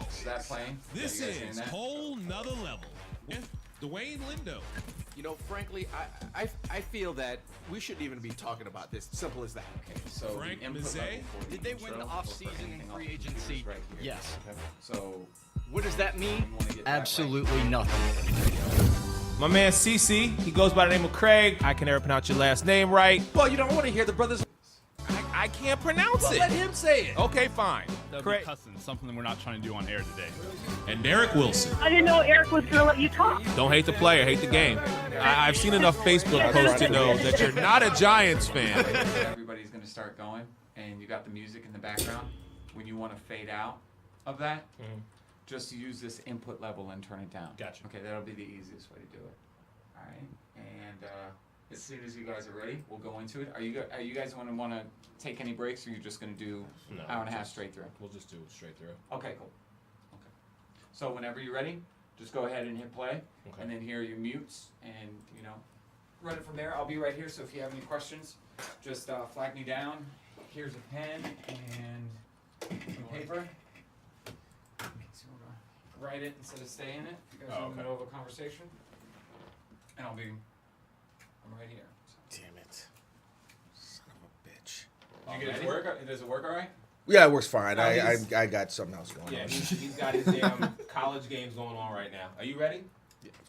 Is that playing? This Yeah, you guys hearing is that? Whole Nother Level with Dwayne Lindo. You know, frankly, I feel that we shouldn't even be talking about this. Simple as that. Okay, so Frank the input Mazzei? level for Did they intro, win the we'll off-season put and anything free off the computers agency? right here. Yes. Okay, so What does that mean? you wanna get that right. Absolutely nothing. My man CC, he goes by the name of Craig. I can never pronounce your last name right. Well, you don't want to hear the brothers. I can't pronounce Well, it. let him say it. Okay, fine. That'd Craig. be cussing, something we're not trying to do on air today. And Derek Wilson. I didn't know Eric was going to let you talk. Don't hate the player, hate the game. I've seen enough Facebook posts to know that you're not a Giants fan. Everybody's going to start going, and you got the music in the background. When you want to fade out of that, just use this input level and turn it down. Gotcha. Okay, that'll be the easiest way to do it. All right, and as soon as you guys are ready, we'll go into it. Are you guys want to take any breaks, or you're just going to do hour and a half straight through? We'll just do it straight through. Okay, cool. Okay. So whenever you're ready, just go ahead and hit play, Okay. and then here are your mutes, and run it from there. I'll be right here, so if you have any questions, just flag me down. Here's a pen and some paper. So we're gonna write it instead of stay in it. You guys are in the middle of a conversation, and I'm right here. So. Damn it. Son of a bitch. You get it to work? Does it work all right? Yeah, it works fine. Oh, I got something else going Yeah, on. he's got his damn college games going on right now. Are you ready?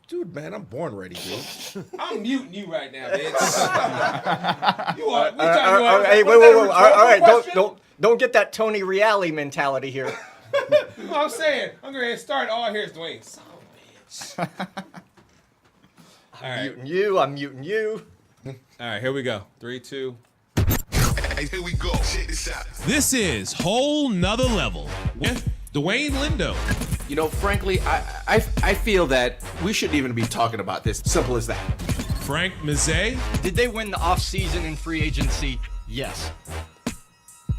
Dude, man, I'm born ready, dude. I'm muting you right now, bitch. You are. Hey, wait. All right, don't get that Tony Reale mentality here. What I'm saying, I'm going to start. All here's Dwayne. Son of a bitch. All right. Muting you, I'm muting you. All right, here we go. 3, 2. Hey, here we go. Check this out. This is Whole Nother Level with Dwayne Lindo. You know, frankly, I feel that we shouldn't even be talking about this. Simple as that. Frank Mazzei. Did they win the off-season and free agency? Yes.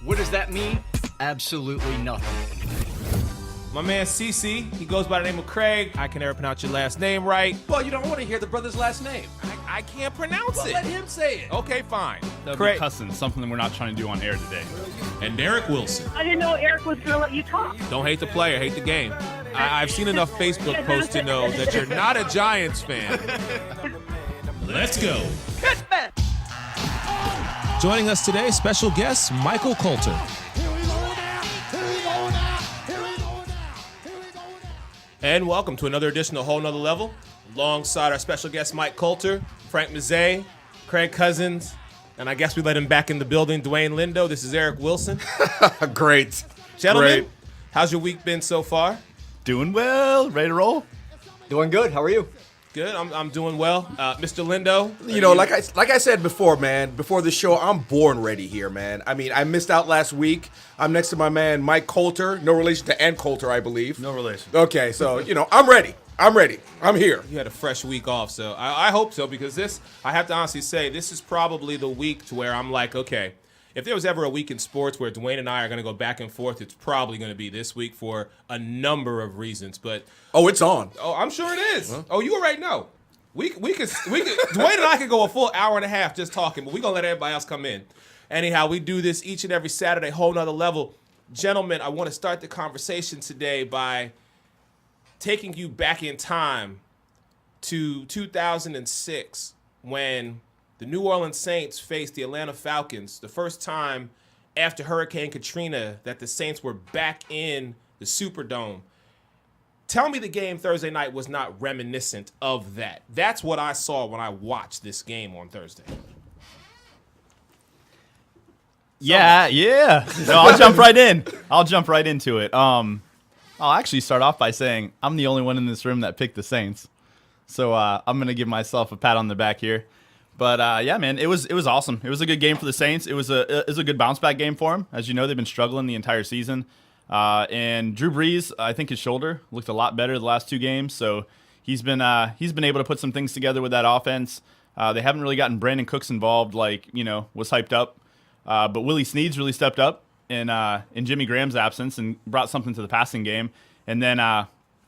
What does that mean? Absolutely nothing. My man CC, he goes by the name of Craig. I can never pronounce your last name right. Well, you don't want to hear the brother's last name. I can't pronounce Well, it. let him say it. Okay, fine. That'd Craig. be cussing, something we're not trying to do on air today. And Derek Wilson. I didn't know Eric was going to let you talk. Don't hate the player, hate the game. I've seen enough Facebook posts to know that you're not a Giants fan. Let's go. Joining us today, special guest Michael Coulter. And welcome to another edition of Whole Nother Level. Alongside our special guest Mike Coulter, Frank Mazzei, Craig Cousins, and I guess we let him back in the building, Dwayne Lindo. This is Eric Wilson. Great. Gentlemen, Great. how's your week been so far? Doing well, ready to roll? Doing good. How are you? Good, I'm doing well. Mr. Lindo. You know, like I said before, man, before the show, I'm born ready here, man. I mean, I missed out last week. I'm next to my man, Mike Coulter. No relation to Ann Coulter, I believe. No relation. Okay, so, I'm ready. I'm here. You had a fresh week off, so I hope so, because this, I have to honestly say, this is probably the week to where I'm like, okay, if there was ever a week in sports where Dwayne and I are going to go back and forth, it's probably going to be this week for a number of reasons. But Oh, it's on. oh, I'm sure it is. Huh? Oh, you already know. We could Dwayne and I could go a full hour and a half just talking, but we're gonna let everybody else come in. Anyhow, we do this each and every Saturday, Whole Nother Level. Gentlemen, I want to start the conversation today by taking you back in time to 2006 when the New Orleans Saints faced the Atlanta Falcons, the first time after Hurricane Katrina that the Saints were back in the Superdome. Tell me the game Thursday night was not reminiscent of that. That's what I saw when I watched this game on Thursday. Yeah. No, I'll jump right in. I'll jump right into it. I'll actually start off by saying I'm the only one in this room that picked the Saints. So I'm going to give myself a pat on the back here. But yeah, man, it was awesome. It was a good game for the Saints. It was a good bounce back game for them. As you know, they've been struggling the entire season. And Drew Brees, I think his shoulder looked a lot better the last 2 games. So he's been able to put some things together with that offense. They haven't really gotten Brandon Cooks involved like, was hyped up. But Willie Snead's really stepped up in Jimmy Graham's absence and brought something to the passing game. And then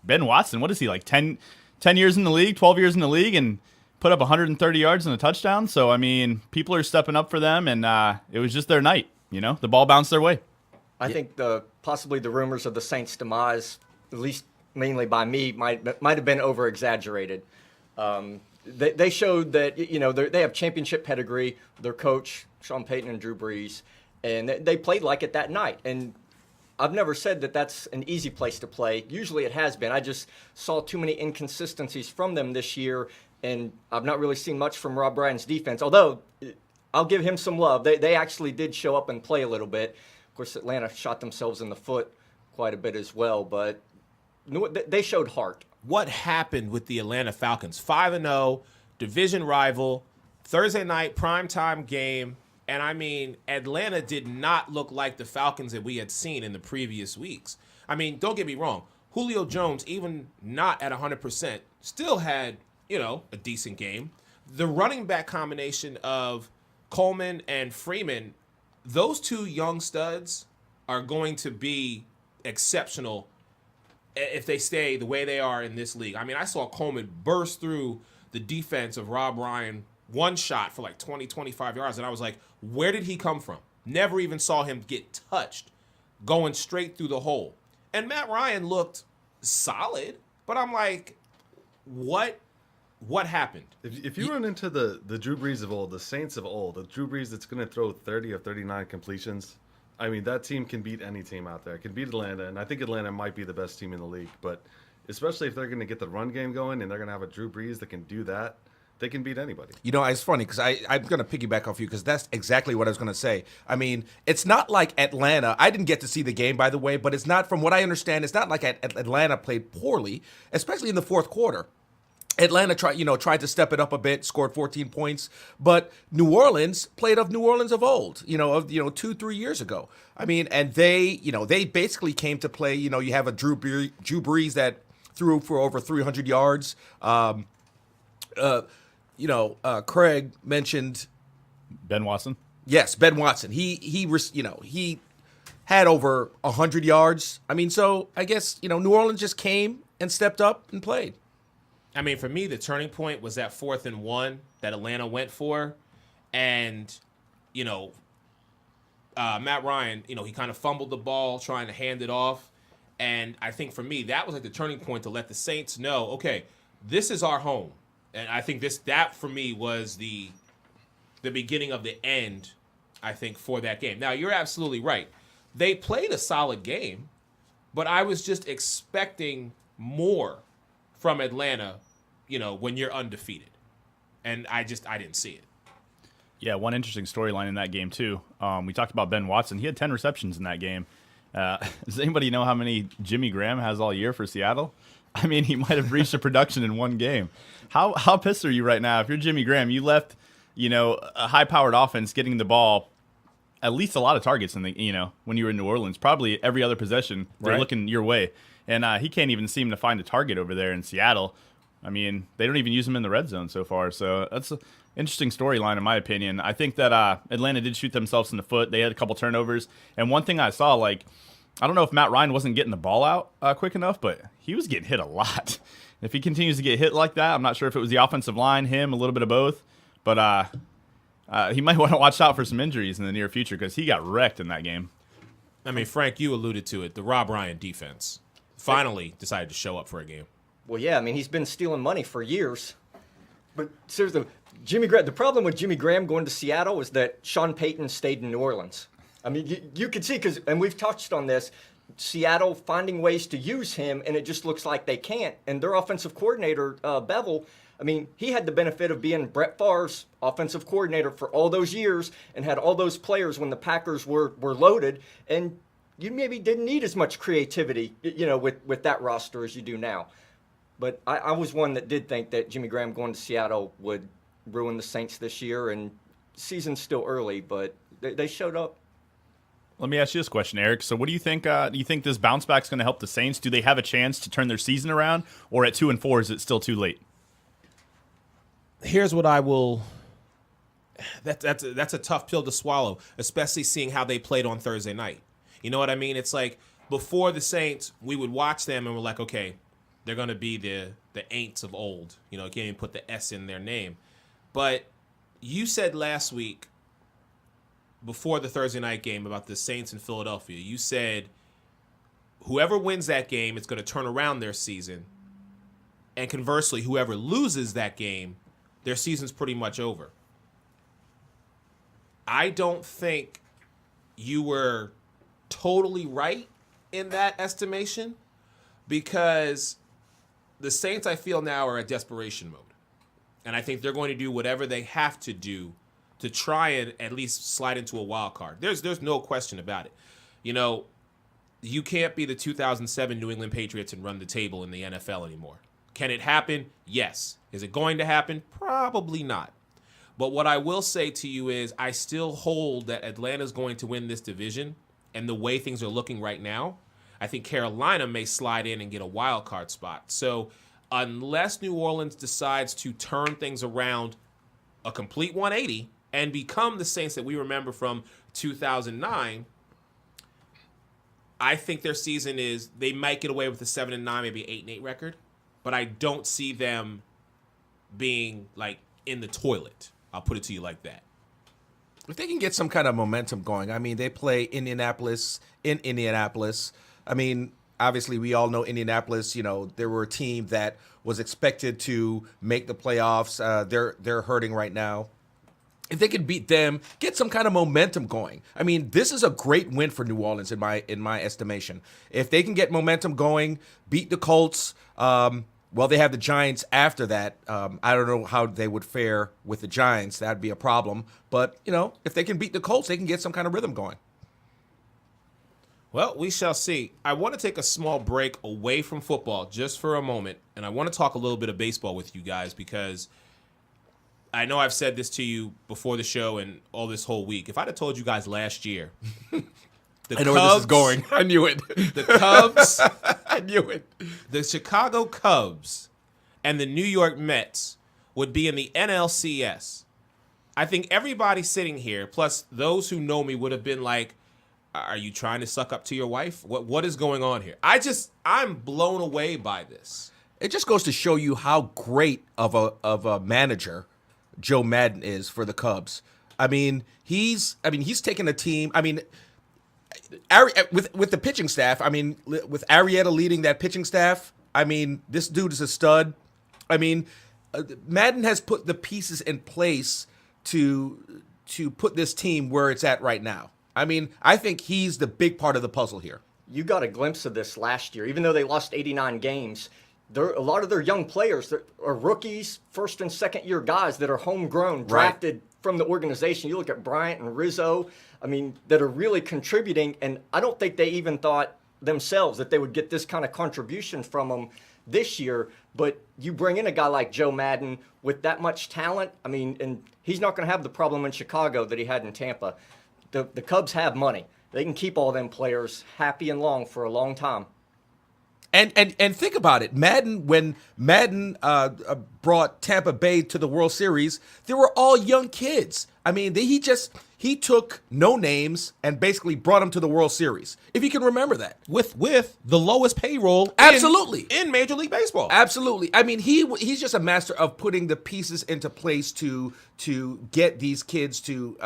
Ben Watson, what is he, like 10 years in the league, 12 years in the league, and put up 130 yards and a touchdown. So, I mean, people are stepping up for them, and it was just their night. The ball bounced their way. I think possibly the rumors of the Saints' demise at least mainly by me, might have been over exaggerated. They showed that they have championship pedigree. Their coach Sean Payton and Drew Brees, and they played like it that night. And I've never said that that's an easy place to play. Usually it has been. I just saw too many inconsistencies from them this year, and I've not really seen much from Rob Ryan's defense. Although I'll give him some love. They actually did show up and play a little bit. Of course, Atlanta shot themselves in the foot quite a bit as well, but they showed heart. What happened with the Atlanta Falcons? 5-0, division rival, Thursday night primetime game. And I mean, Atlanta did not look like the Falcons that we had seen in the previous weeks. I mean, don't get me wrong. Julio Jones, even not at 100%, still had, a decent game. The running back combination of Coleman and Freeman, those two young studs are going to be exceptional if they stay the way they are in this league. I mean, I saw Coleman burst through the defense of Rob Ryan, one shot for like 20, 25 yards, and I was like, where did he come from? Never even saw him get touched, going straight through the hole. And Matt Ryan looked solid, but I'm like, what happened? If you run into the Drew Brees of old, the Saints of old, the Drew Brees that's going to throw 30 of 39 completions, I mean, that team can beat any team out there. It can beat Atlanta, and I think Atlanta might be the best team in the league. But especially if they're going to get the run game going and they're going to have a Drew Brees that can do that, they can beat anybody. It's funny because I'm going to piggyback off you because that's exactly what I was going to say. I mean, it's not like Atlanta. I didn't get to see the game, by the way, but it's not, from what I understand, it's not like Atlanta played poorly, especially in the fourth quarter. Atlanta tried to step it up a bit, scored 14 points, but New Orleans played of New Orleans of old, 2-3 years ago. I mean, and they basically came to play. You have a Drew Brees that threw for over 300 yards. Craig mentioned Ben Watson. Yes, Ben Watson. He had over 100 yards. I mean, so I guess New Orleans just came and stepped up and played. I mean, for me, the turning point was that 4th and 1 that Atlanta went for. And, Matt Ryan, he kind of fumbled the ball trying to hand it off. And I think for me, that was like the turning point to let the Saints know, okay, this is our home. And I think that for me was the beginning of the end, I think, for that game. Now, you're absolutely right. They played a solid game, but I was just expecting more from Atlanta, when you're undefeated. And I didn't see it. Yeah, one interesting storyline in that game, too. We talked about Ben Watson. He had 10 receptions in that game. Does anybody know how many Jimmy Graham has all year for Seattle? I mean, he might have reached a production in one game. How pissed are you right now? If you're Jimmy Graham, you left, a high-powered offense getting the ball at least a lot of targets in the, when you were in New Orleans. Probably every other possession, they're looking your way. And he can't even seem to find a target over there in Seattle. I mean, they don't even use him in the red zone so far. So that's an interesting storyline, in my opinion. I think that Atlanta did shoot themselves in the foot. They had a couple turnovers. And one thing I saw, I don't know if Matt Ryan wasn't getting the ball out quick enough, but he was getting hit a lot. If he continues to get hit like that, I'm not sure if it was the offensive line, him, a little bit of both. But he might want to watch out for some injuries in the near future because he got wrecked in that game. I mean, Frank, you alluded to it. The Rob Ryan defense finally decided to show up for a game. Well, yeah, I mean, he's been stealing money for years. But seriously, the problem with Jimmy Graham going to Seattle was that Sean Payton stayed in New Orleans. I mean, you could see, and we've touched on this, Seattle finding ways to use him, and it just looks like they can't. And their offensive coordinator, Bevel, I mean, he had the benefit of being Brett Favre's offensive coordinator for all those years and had all those players when the Packers were loaded. And you maybe didn't need as much creativity, with that roster as you do now. But I was one that did think that Jimmy Graham going to Seattle would ruin the Saints this year. And season's still early, but they showed up. Let me ask you this question, Eric. So what do you think? Do you think this bounce back is going to help the Saints? Do they have a chance to turn their season around? Or at 2-4, is it still too late? Here's what I will... That's a tough pill to swallow, especially seeing how they played on Thursday night. You know what I mean? It's like before the Saints, we would watch them and we're like, okay, they're going to be the Aints of old. You can't even put the S in their name. But you said last week, before the Thursday night game, about the Saints in Philadelphia, you said whoever wins that game, it's going to turn around their season. And conversely, whoever loses that game, their season's pretty much over. I don't think you were totally right in that estimation, because the Saints, I feel now, are at desperation mode. And I think they're going to do whatever they have to do to try and at least slide into a wild card. There's no question about it. You know, you can't be the 2007 New England Patriots and run the table in the NFL anymore. Can it happen? Yes. Is it going to happen? Probably not. But what I will say to you is I still hold that Atlanta's going to win this division, and the way things are looking right now, I think Carolina may slide in and get a wild card spot. So unless New Orleans decides to turn things around a complete 180 and become the Saints that we remember from 2009, I think their season is, they might get away with a 7-9, maybe 8-8 record, but I don't see them being like in the toilet. I'll put it to you like that. If they can get some kind of momentum going, I mean, they play Indianapolis in Indianapolis. I mean, obviously, we all know Indianapolis. You know, they were a team that was expected to make the playoffs. They're hurting right now. If they can beat them, get some kind of momentum going. I mean, this is a great win for New Orleans in my estimation. If they can get momentum going, beat the Colts. Well, they have the Giants after that. I don't know how they would fare with the Giants. That'd be a problem. But, you know, if they can beat the Colts, they can get some kind of rhythm going. Well, we shall see. I want to take a small break away from football just for a moment, and I want to talk a little bit of baseball with you guys, because I know I've said this to you before the show and all this whole week. If I'd have told you guys last year, I know where this is going. I knew it. The Cubs, I knew it. the Chicago Cubs, and the New York Mets would be in the NLCS, I think everybody sitting here, plus those who know me, would have been like, are you trying to suck up to your wife? What is going on here? I'm blown away by this. It just goes to show you how great of a manager Joe Madden is for the Cubs. I mean, he's taken a team. I mean, with the pitching staff. I mean, with Arrieta leading that pitching staff. I mean, this dude is a stud. I mean, Madden has put the pieces in place to put this team where it's at right now. I mean, I think he's the big part of the puzzle here. You got a glimpse of this last year. Even though they lost 89 games, a lot of their young players are rookies, first and second year guys that are homegrown, drafted from the organization. You look at Bryant and Rizzo, I mean, that are really contributing, and I don't think they even thought themselves that they would get this kind of contribution from them this year. But you bring in a guy like Joe Madden with that much talent, I mean, and he's not going to have the problem in Chicago that he had in Tampa. The Cubs have money. They can keep all them players happy and long for a long time. And think about it. When Madden brought Tampa Bay to the World Series, they were all young kids. I mean, he took no names and basically brought them to the World Series. If you can remember that, With the lowest payroll absolutely in Major League Baseball. Absolutely. I mean, he's just a master of putting the pieces into place to get these kids to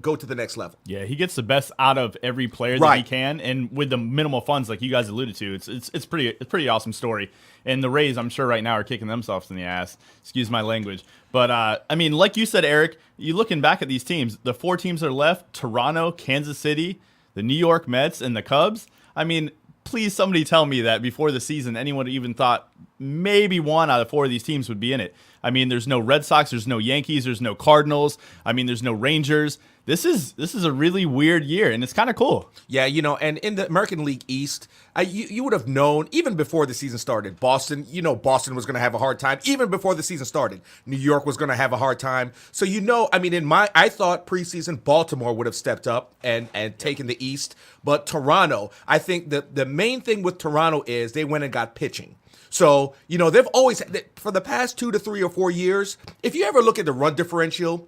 go to the next level. Yeah, he gets the best out of every player that he can, and with the minimal funds, like you guys alluded to, it's pretty awesome story. And the Rays, I'm sure right now, are kicking themselves in the ass. Excuse my language, but I mean, like you said, Eric, you looking back at these teams, the 4 teams that are left: Toronto, Kansas City, the New York Mets, and the Cubs. I mean, please, somebody tell me that before the season, anyone even thought maybe 1 out of 4 of these teams would be in it. I mean, there's no Red Sox, there's no Yankees, there's no Cardinals. I mean, there's no Rangers. This is a really weird year, and it's kind of cool. Yeah, you know, and in the American League East, you would have known even before the season started. Boston was going to have a hard time even before the season started. New York was going to have a hard time. So I mean, I thought preseason Baltimore would have stepped up and taken the East, but Toronto, I think the main thing with Toronto is they went and got pitching. So, you know, they've always, for the past 2 to 3 or 4 years, if you ever look at the run differential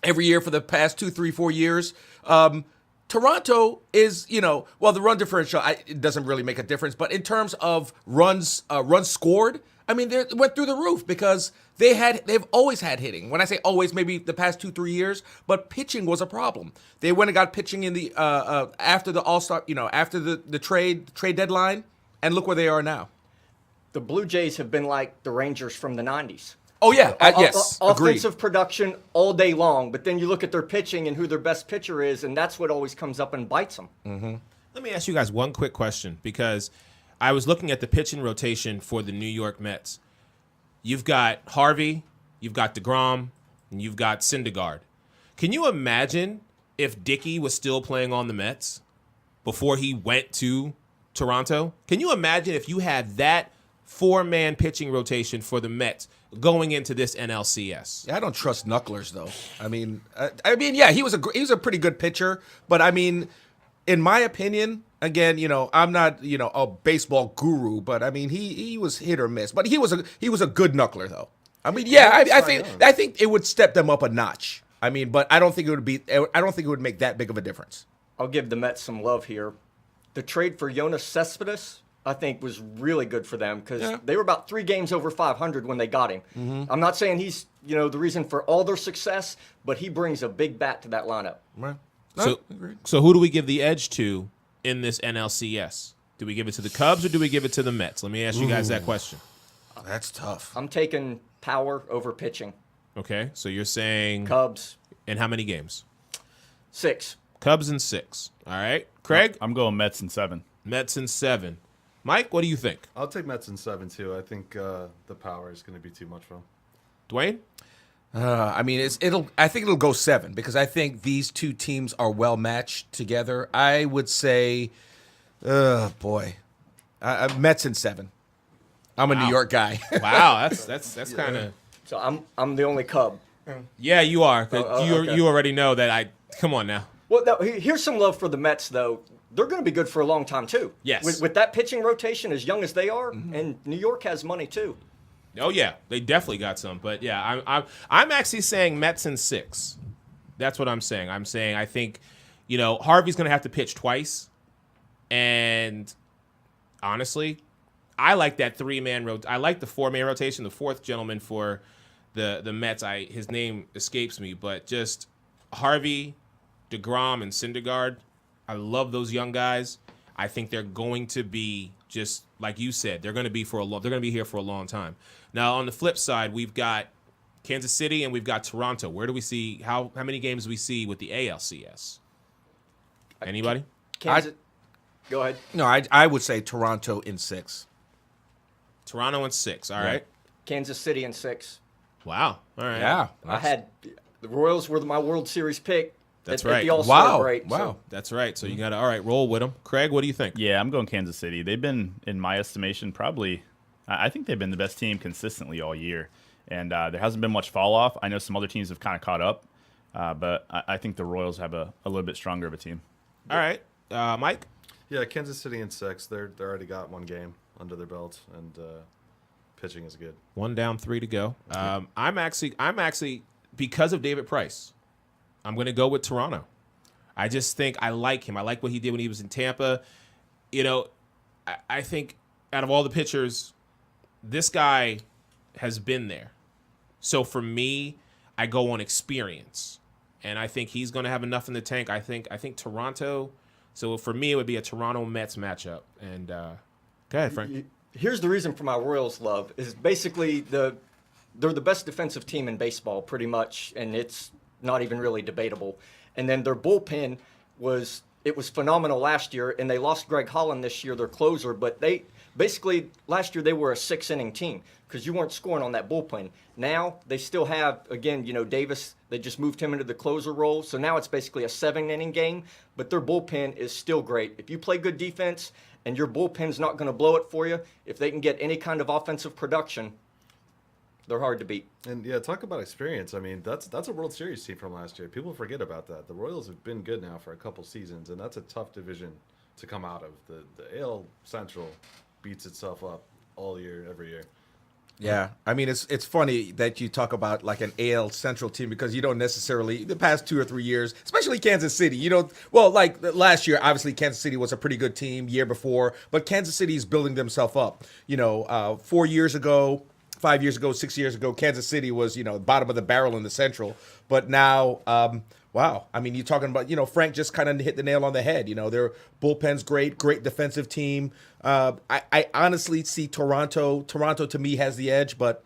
every year for the past 2, 3, 4 years, Toronto is, well, the run differential it doesn't really make a difference, but in terms of runs scored, I mean, they went through the roof because they've always had hitting. When I say always, maybe the past 2-3 years, but pitching was a problem. They went and got pitching in the after the All-Star, after the trade deadline, and look where they are now. The Blue Jays have been like the Rangers from the 90s. Oh yeah, yes, agreed. Offensive production all day long, but then you look at their pitching and who their best pitcher is, and that's what always comes up and bites them. Mm-hmm. Let me ask you guys one quick question, because I was looking at the pitching rotation for the New York Mets. You've got Harvey, you've got DeGrom, and you've got Syndergaard. Can you imagine if Dickey was still playing on the Mets before he went to Toronto? Can you imagine if you had that 4-man pitching rotation for the Mets going into this NLCS? Yeah, I don't trust Knucklers though. I mean, yeah, he was a pretty good pitcher, but I mean, in my opinion, again, I'm not a baseball guru, but I mean, he was hit or miss, but he was a good knuckler though. I mean, yeah, I think it would step them up a notch. I mean, but I don't think it would make that big of a difference. I'll give the Mets some love here. The trade for Jonas Cespedes, I think, was really good for them because they were about 3 games over 500 when they got him. Mm-hmm. I'm not saying he's the reason for all their success, but he brings a big bat to that lineup. Right. So who do we give the edge to in this NLCS? Do we give it to the Cubs or do we give it to the Mets? Let me ask you guys that question. That's tough. I'm taking power over pitching. Okay, so you're saying Cubs. In how many games? 6. Cubs in 6. All right. Craig? I'm going Mets in 7. Mets in 7. Mike, what do you think? I'll take Mets in 7 too. I think the power is going to be too much for them. Dwayne? I mean, I think it'll go 7 because I think these two teams are well matched together. I would say, Mets in 7. I'm a New York guy. Wow, that's kind of. So I'm the only Cub. Yeah, you are. 'Cause okay. You already know that Come on now. Well, here's some love for the Mets, though. They're going to be good for a long time, too. Yes. With that pitching rotation, as young as they are, and New York has money, too. Oh yeah, they definitely got some. But yeah, I'm actually saying Mets in 6. That's what I'm saying. I'm saying I think, Harvey's going to have to pitch twice, and honestly, I like that 3-man I like the 4-man rotation. The 4th gentleman for the Mets, his name escapes me, but just Harvey, DeGrom, and Syndergaard. I love those young guys. I think they're going to be just like you said. They're going to be they're going to be here for a long time. Now on the flip side, we've got Kansas City and we've got Toronto. Where do we see how many games do we see with the ALCS? Anybody? Kansas. Go ahead. No, I would say Toronto in 6. Toronto in 6. All right. Kansas City in 6. Wow. All right. Yeah. I had the Royals were my World Series pick. That's at right. the All-Star Wow. break. Wow. So That's right. So you got to roll with them. Craig, what do you think? Yeah, I'm going Kansas City. They've been, in my estimation, probably, I think they've been the best team consistently all year. And there hasn't been much fall off. I know some other teams have kind of caught up, but I think the Royals have a little bit stronger of a team. All right. Mike? Yeah, Kansas City in 6. They already got 1 game under their belt, and pitching is good. 1 down, 3 to go. I'm actually because of David Price, I'm going to go with Toronto. I just think I like him. I like what he did when he was in Tampa. I think out of all the pitchers, this guy has been there. So for me, I go on experience, and I think he's going to have enough in the tank. I think Toronto. So for me, it would be a Toronto Mets matchup. And go ahead, Frank. here's the reason for my Royals love is basically they're the best defensive team in baseball pretty much, and it's not even really debatable. And then their bullpen was phenomenal last year, and they lost Greg Holland this year, their closer, but they basically last year they were a 6-inning team because you weren't scoring on that bullpen. Now they still have, again, Davis, they just moved him into the closer role, so now it's basically a 7-inning game, but their bullpen is still great. If you play good defense and your bullpen's not going to blow it for you, if they can get any kind of offensive production, they're hard to beat. And yeah, talk about experience. I mean, that's a World Series team from last year. People forget about that. The Royals have been good now for a couple seasons, and that's a tough division to come out of. The AL Central beats itself up all year, every year. Yeah, I mean it's funny that you talk about like an AL Central team because you don't necessarily the past 2 or 3 years, especially Kansas City. You don't like last year. Obviously, Kansas City was a pretty good team year before, but Kansas City is building themselves up. 4 years ago, 5 years ago, 6 years ago, Kansas City was bottom of the barrel in the Central, but now. Wow. I mean, you're talking about, Frank just kind of hit the nail on the head. Their bullpen's great defensive team. I honestly see Toronto. Toronto, to me, has the edge, but,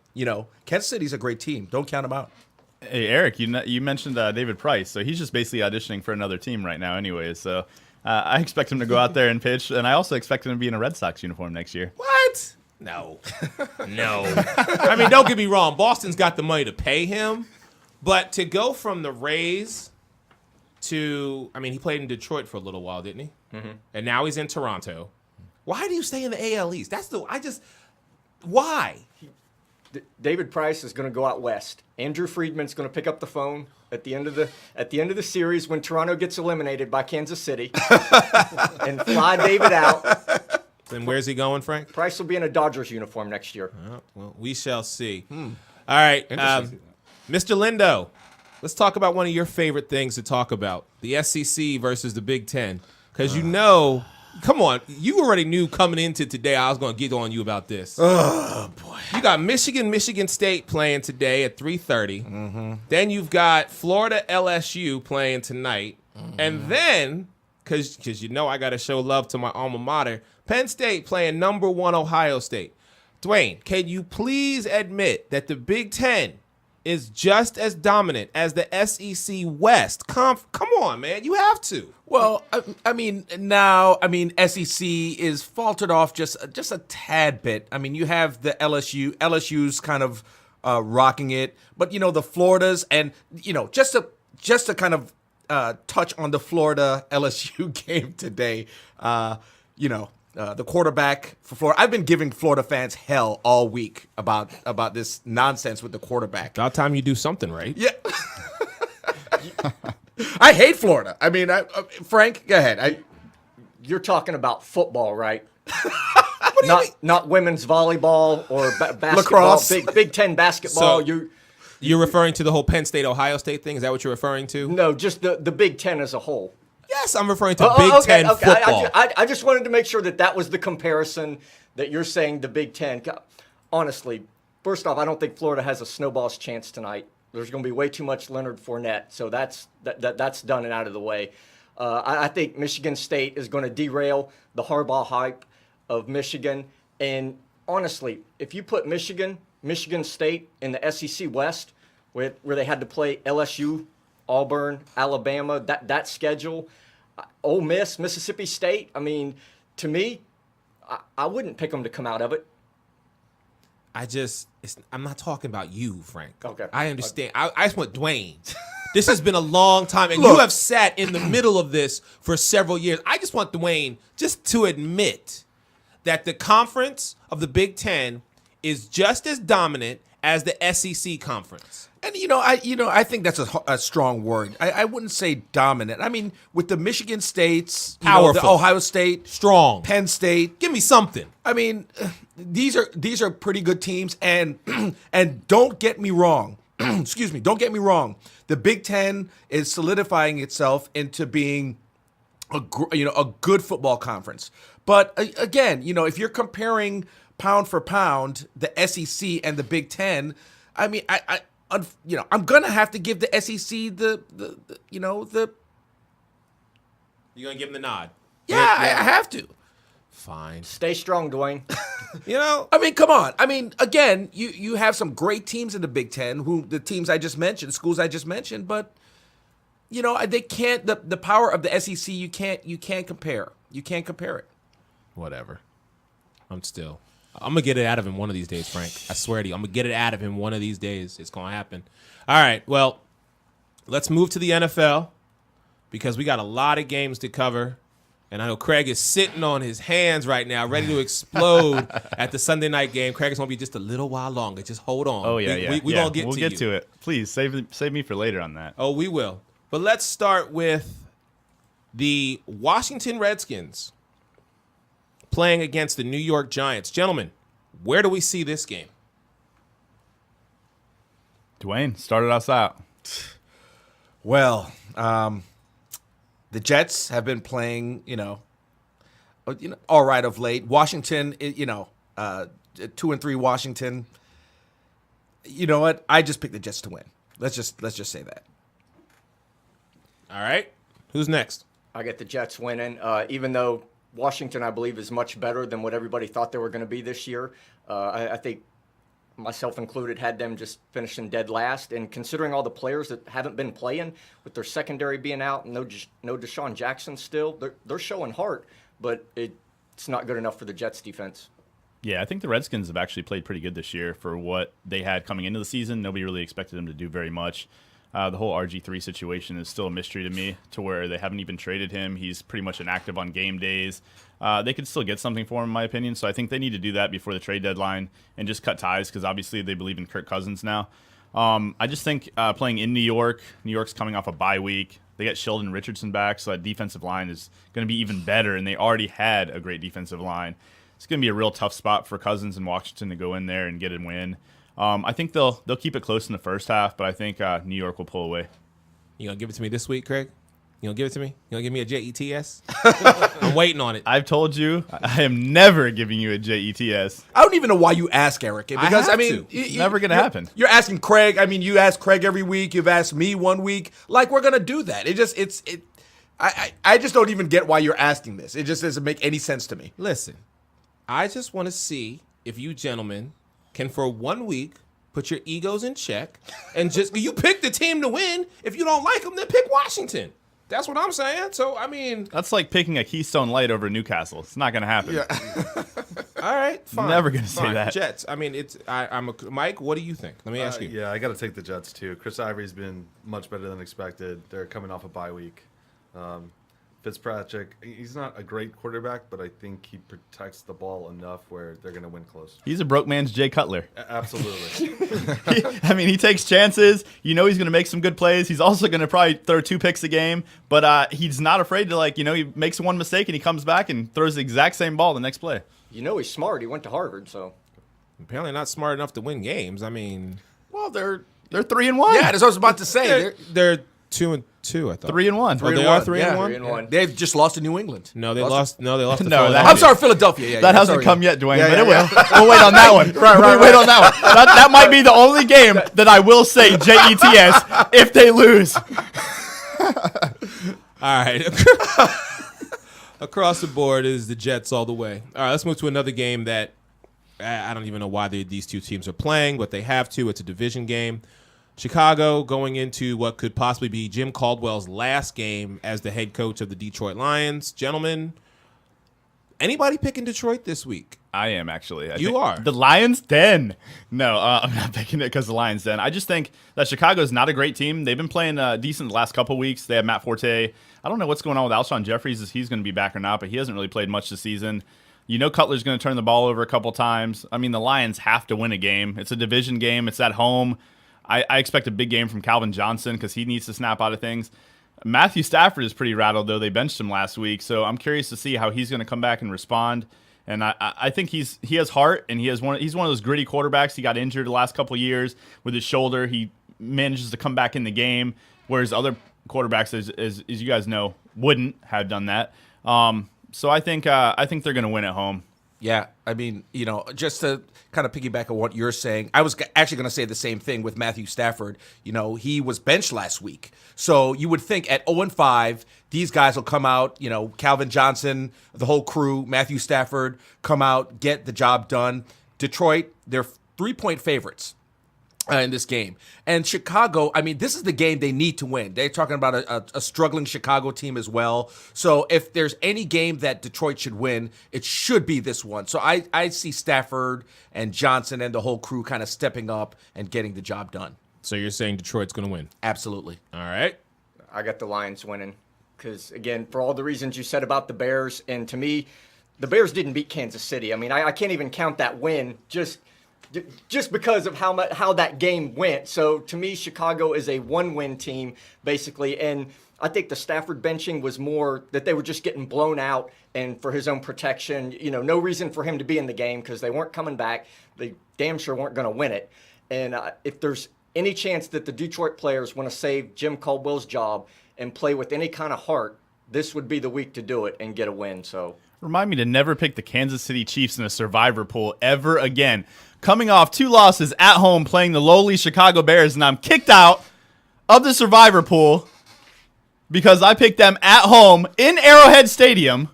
Kansas City's a great team. Don't count them out. Hey, Eric, you mentioned David Price, so he's just basically auditioning for another team right now anyways. So I expect him to go out there and pitch, and I also expect him to be in a Red Sox uniform next year. What? No. I mean, don't get me wrong. Boston's got the money to pay him, but to go from the Rays to, he played in Detroit for a little while, didn't he? Mm-hmm. And now he's in Toronto. Why do you stay in the AL East? Why? David Price is going to go out west. Andrew Friedman's going to pick up the phone at the end of the series when Toronto gets eliminated by Kansas City and fly David out. Then where's he going, Frank? Price will be in a Dodgers uniform next year. Oh, well, we shall see. All right, Mr. Lindo. Let's talk about one of your favorite things to talk about, the SEC versus the Big Ten. Because come on, you already knew coming into today I was going to get on you about this. Oh, boy. You got Michigan State playing today at 3:30. Mm-hmm. Then you've got Florida LSU playing tonight. Mm-hmm. And then, because I got to show love to my alma mater, Penn State playing number 1 Ohio State. Dwayne, can you please admit that the Big Ten is just as dominant as the SEC West? Come on, man. You have to. Well, SEC is faltered off just a tad bit. I mean, you have the LSU's kind of rocking it, but the Floridas and just to kind of touch on the Florida LSU game today. The quarterback for Florida. I've been giving Florida fans hell all week about this nonsense with the quarterback. About time you do something right. Yeah. I hate Florida. I mean, Frank, go ahead. You're talking about football, right? What do you mean? Not women's volleyball or basketball. Lacrosse. Big Ten basketball. So, you're referring to the whole Penn State Ohio State thing? Is that what you're referring to? No, just the Big Ten as a whole. Yes, I'm referring to Big Ten football. I just wanted to make sure that was the comparison that you're saying the Big Ten. Honestly, first off, I don't think Florida has a snowball's chance tonight. There's going to be way too much Leonard Fournette, so that's done and out of the way. I think Michigan State is going to derail the Harbaugh hype of Michigan. And honestly, if you put Michigan State in the SEC West, where they had to play LSU, Auburn, Alabama, that schedule, Ole Miss, Mississippi State, to me, I wouldn't pick them to come out of it. I'm not talking about you, Frank. Okay. I understand. I just want Dwayne. This has been a long time, and you have sat in the middle of this for several years. I just want Dwayne just to admit that the conference of the Big Ten is just as dominant as the SEC conference. And I think that's a strong word. I wouldn't say dominant. I mean, with the Michigan States, powerful, the Ohio State, strong, Penn State. Give me something. I mean, these are pretty good teams, and don't get me wrong. Excuse me. Don't get me wrong. The Big Ten is solidifying itself into being a good football conference. But again, if you're comparing pound for pound the SEC and the Big Ten, I mean, I'm gonna have to give the SEC the You're gonna give him the nod. Yeah, I have to. Fine. Stay strong, Dwayne. I mean, come on. I mean, again, you have some great teams in the Big Ten, the teams I just mentioned, schools I just mentioned, but they can't. The power of the SEC, you can't compare. You can't compare it. Whatever. I'm gonna get it out of him one of these days, Frank. I swear to you, I'm gonna get it out of him one of these days. It's gonna happen. All right. Well, let's move to the NFL because we got a lot of games to cover. And I know Craig is sitting on his hands right now, ready to explode at the Sunday night game. Craig is going to be just a little while longer. Just hold on. Oh, yeah, We're going to get to it. Please, save me for later on that. Oh, we will. But let's start with the Washington Redskins playing against the New York Giants. Gentlemen, where do we see this game? Dwayne, started us out. Well, the Jets have been playing, all right of late. Washington, 2-3 Washington. You know what? I just picked the Jets to win. Let's just say that. All right. Who's next? I get the Jets winning, even though Washington, I believe, is much better than what everybody thought they were going to be this year. I think, myself included, had them just finishing dead last. And considering all the players that haven't been playing, with their secondary being out, no Deshaun Jackson still, they're showing heart, but it's not good enough for the Jets defense. Yeah, I think the Redskins have actually played pretty good this year for what they had coming into the season. Nobody really expected them to do very much. The whole RG3 situation is still a mystery to me, to where they haven't even traded him. He's pretty much inactive on game days. They could still get something for him, in my opinion. So I think they need to do that before the trade deadline and just cut ties, because obviously they believe in Kirk Cousins now. I just think playing in New York's coming off a bye week. They get Sheldon Richardson back, so that defensive line is going to be even better, and they already had a great defensive line. It's going to be a real tough spot for Cousins and Washington to go in there and get a win. I think they'll keep it close in the first half, but I think New York will pull away. You gonna give it to me this week, Craig? You gonna give it to me? You gonna give me a JETS? I'm waiting on it. I've told you, I am never giving you a JETS. I don't even know why you ask, Eric. Because, have mean, to. It's never going to happen. You're asking Craig. I mean, you ask Craig every week. You've asked me one week. Like, we're going to do that. I just don't even get why you're asking this. It just doesn't make any sense to me. Listen, I just want to see if you gentlemen can, for 1 week, put your egos in check and just, you pick the team to win. If you don't like them, then pick Washington. That's what I'm saying. So, I mean, That's like picking a Keystone Light over Newcastle. It's not going to happen. all right, fine. Never gonna say fine. that. Jets. I mean, Mike, what do you think? Let me ask you. Yeah, I got to take the Jets too. Chris Ivory's been much better than expected. They're coming off a bye week. Fitzpatrick, he's not a great quarterback, but I think he protects the ball enough where they're going to win close. He's a broke man's Jay Cutler. Absolutely. He takes chances. You know he's going to make some good plays. He's also going to probably throw 2 picks a game, but he's not afraid to, he makes one mistake and he comes back and throws the exact same ball the next play. You know he's smart. He went to Harvard, so. Apparently not smart enough to win games. I mean, Well, they're 3-1. yeah. That's what I was about to say. they're 2-2. I thought 3-1. Oh, they are 3-1. 3-1. They've just lost to New England. No, they lost. No, they lost. To No, Philadelphia. I'm sorry, Philadelphia. Yeah, That yeah, hasn't sorry. come yet, Dwayne, Yeah, but yeah, it will. yeah. We'll wait on that one. Right, Wait on that one. That might be the only game that I will say JETS if they lose. All right. Across the board is the Jets all the way. All right, let's move to another game that I don't even know why these two teams are playing, but they have to. It's a division game. Chicago going into what could possibly be Jim Caldwell's last game as the head coach of the Detroit Lions. Gentlemen, anybody picking Detroit this week? I am, actually. I You think are? The Lions' Den. No, I'm not picking it because the Lions' Den. I just think that Chicago is not a great team. They've been playing decent the last couple weeks. They have Matt Forte. I don't know what's going on with Alshon Jeffries, if he's going to be back or not, but he hasn't really played much this season. You know Cutler's going to turn the ball over a couple times. I mean, the Lions have to win a game. It's a division game. It's at home. I expect a big game from Calvin Johnson because he needs to snap out of things. Matthew Stafford is pretty rattled, though. They benched him last week, so I'm curious to see how he's going to come back and respond. And I think he has heart, and he's one of those gritty quarterbacks. He got injured the last couple of years with his shoulder. He manages to come back in the game, whereas other quarterbacks, as you guys know, wouldn't have done that. So I think they're going to win at home. Yeah, I mean, just to kind of piggyback on what you're saying, I was actually going to say the same thing with Matthew Stafford. He was benched last week. So you would think at 0-5, these guys will come out, Calvin Johnson, the whole crew, Matthew Stafford, come out, get the job done. Detroit, they're 3-point favorites in this game. And Chicago, I mean, this is the game they need to win. They're talking about a struggling Chicago team as well. So if there's any game that Detroit should win, it should be this one. So I see Stafford and Johnson and the whole crew kind of stepping up and getting the job done. So you're saying Detroit's going to win? Absolutely. All right. I got the Lions winning because, again, for all the reasons you said about the Bears, and to me, the Bears didn't beat Kansas City. I mean, I can't even count that win just because of how that game went. So to me, Chicago is a one-win team, basically. And I think the Stafford benching was more that they were just getting blown out and for his own protection. No reason for him to be in the game because they weren't coming back. They damn sure weren't going to win it. And if there's any chance that the Detroit players want to save Jim Caldwell's job and play with any kind of heart, this would be the week to do it and get a win. So Remind me to never pick the Kansas City Chiefs in a survivor pool ever again. Coming off 2 losses at home playing the lowly Chicago Bears, and I'm kicked out of the survivor pool because I picked them at home in Arrowhead Stadium,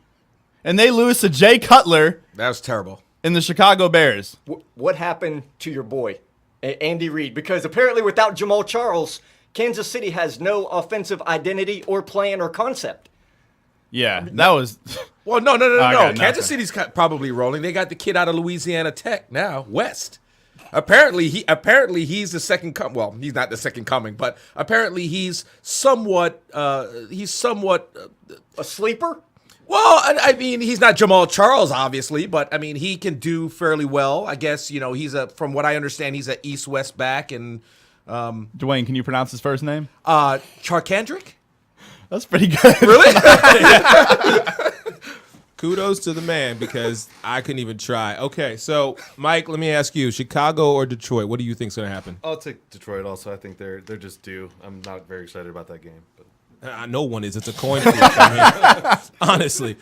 and they lose to Jay Cutler That was terrible. in the Chicago Bears. what happened to your boy, Andy Reid? Because apparently without Jamal Charles, Kansas City has no offensive identity or plan or concept. Yeah, that was... Well, no. I got nothing. Kansas City's probably rolling. They got the kid out of Louisiana Tech now, West. Apparently he's the second coming. Well, he's not the second coming, but apparently he's somewhat. A sleeper? Well, I mean, he's not Jamal Charles, obviously, but I mean, he can do fairly well. I guess he's from what I understand, he's a East-West back, and Dwayne, can you pronounce his first name? Charkandrick. That's pretty good. Really? Kudos to the man because I couldn't even try. Okay, so Mike, let me ask you: Chicago or Detroit? What do you think's going to happen? I'll take Detroit also. I think they're just due. I'm not very excited about that game. But No one is. It's a coin flip. I mean, honestly.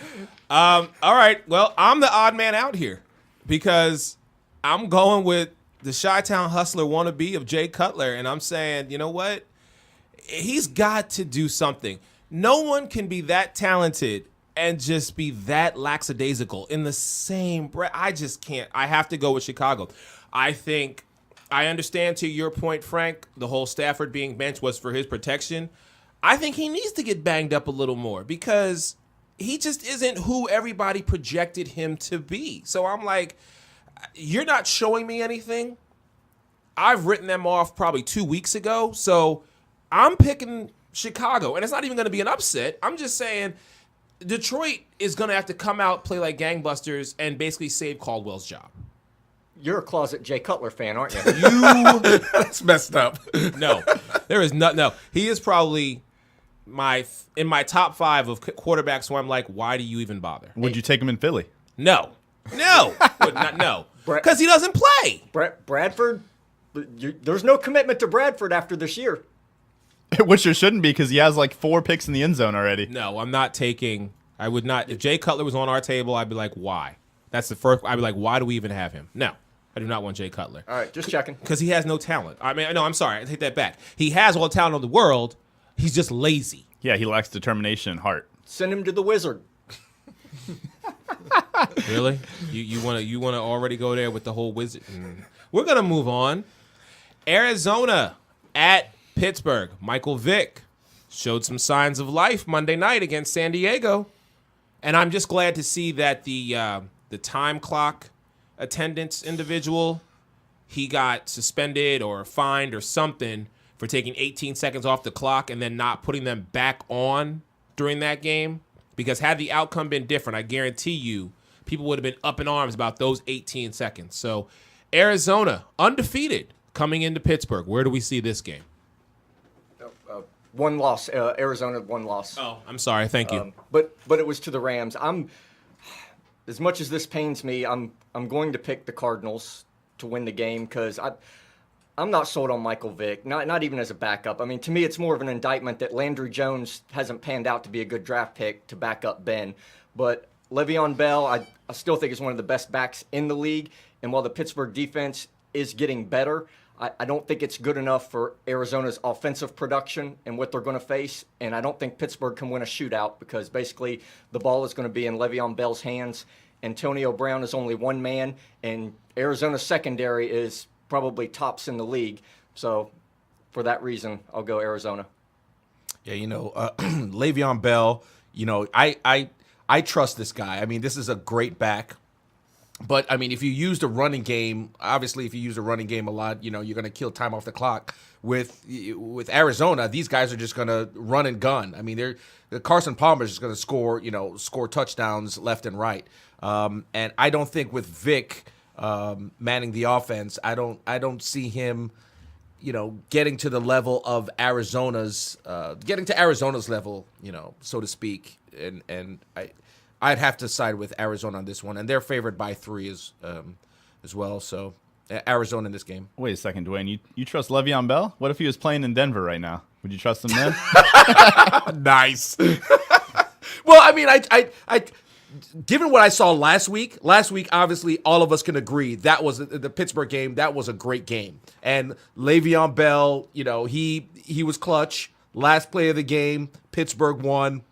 All right. Well, I'm the odd man out here because I'm going with the Chi-Town hustler wannabe of Jay Cutler, and I'm saying, you know what? He's got to do something. No one can be that talented and just be that lackadaisical in the same breath. I just can't. I have to go with Chicago. I understand to your point, Frank, the whole Stafford being benched was for his protection. I think he needs to get banged up a little more because he just isn't who everybody projected him to be. So I'm like, you're not showing me anything. I've written them off probably 2 weeks ago. So I'm picking Chicago, and it's not even going to be an upset. I'm just saying Detroit is going to have to come out, play like gangbusters, and basically save Caldwell's job. You're a closet Jay Cutler fan, aren't you? That's messed up. No, there is not. No, he is probably in my top 5 of quarterbacks who I'm like, why do you even bother? Would you take him in Philly? No, would not. No, because he doesn't play. Bradford, there's no commitment to Bradford after this year. Which there shouldn't be because he has like 4 picks in the end zone already. No, I'm not taking. I would not. If Jay Cutler was on our table, I'd be like, why? That's the first. I'd be like, why do we even have him? No, I do not want Jay Cutler. All right, just checking. Because he has no talent. I mean, no, I'm sorry. I take that back. He has all the talent in the world. He's just lazy. Yeah, he lacks determination and heart. Send him to the Wizard. Really? You want to already go there with the whole Wizard? We're gonna move on. Arizona at Pittsburgh. Michael Vick showed some signs of life Monday night against San Diego, and I'm just glad to see that the time clock attendance individual, he got suspended or fined or something for taking 18 seconds off the clock and then not putting them back on during that game. Because had the outcome been different, I guarantee you, people would have been up in arms about those 18 seconds. So Arizona, undefeated, coming into Pittsburgh. Where do we see this game? One loss. Arizona, one loss. Oh, I'm sorry. Thank you. But it was to the Rams. As much as this pains me, I'm going to pick the Cardinals to win the game because I'm not sold on Michael Vick, not even as a backup. I mean, to me, it's more of an indictment that Landry Jones hasn't panned out to be a good draft pick to back up Ben. But Le'Veon Bell, I still think is one of the best backs in the league. And while the Pittsburgh defense is getting better, I don't think it's good enough for Arizona's offensive production and what they're going to face. And I don't think Pittsburgh can win a shootout because basically the ball is going to be in Le'Veon Bell's hands. Antonio Brown is only one man, and Arizona's secondary is probably tops in the league. So for that reason, I'll go Arizona. Yeah, Le'Veon Bell, I trust this guy. I mean, this is a great back. But, I mean, if you use the running game, obviously if you use the running game a lot, you're going to kill time off the clock. With Arizona, these guys are just going to run and gun. I mean, Carson Palmer is just going to score touchdowns left and right. And I don't think with Vic manning the offense, I don't see him, getting to the level of Arizona's level, so to speak. And I'd have to side with Arizona on this one, and they're favored by 3 as well. So Arizona in this game. Wait a second, Dwayne. You trust Le'Veon Bell? What if he was playing in Denver right now? Would you trust him then? Nice. Well, I mean, I given what I saw last week, obviously all of us can agree that was the Pittsburgh game. That was a great game, and Le'Veon Bell, he was clutch. Last play of the game, Pittsburgh won.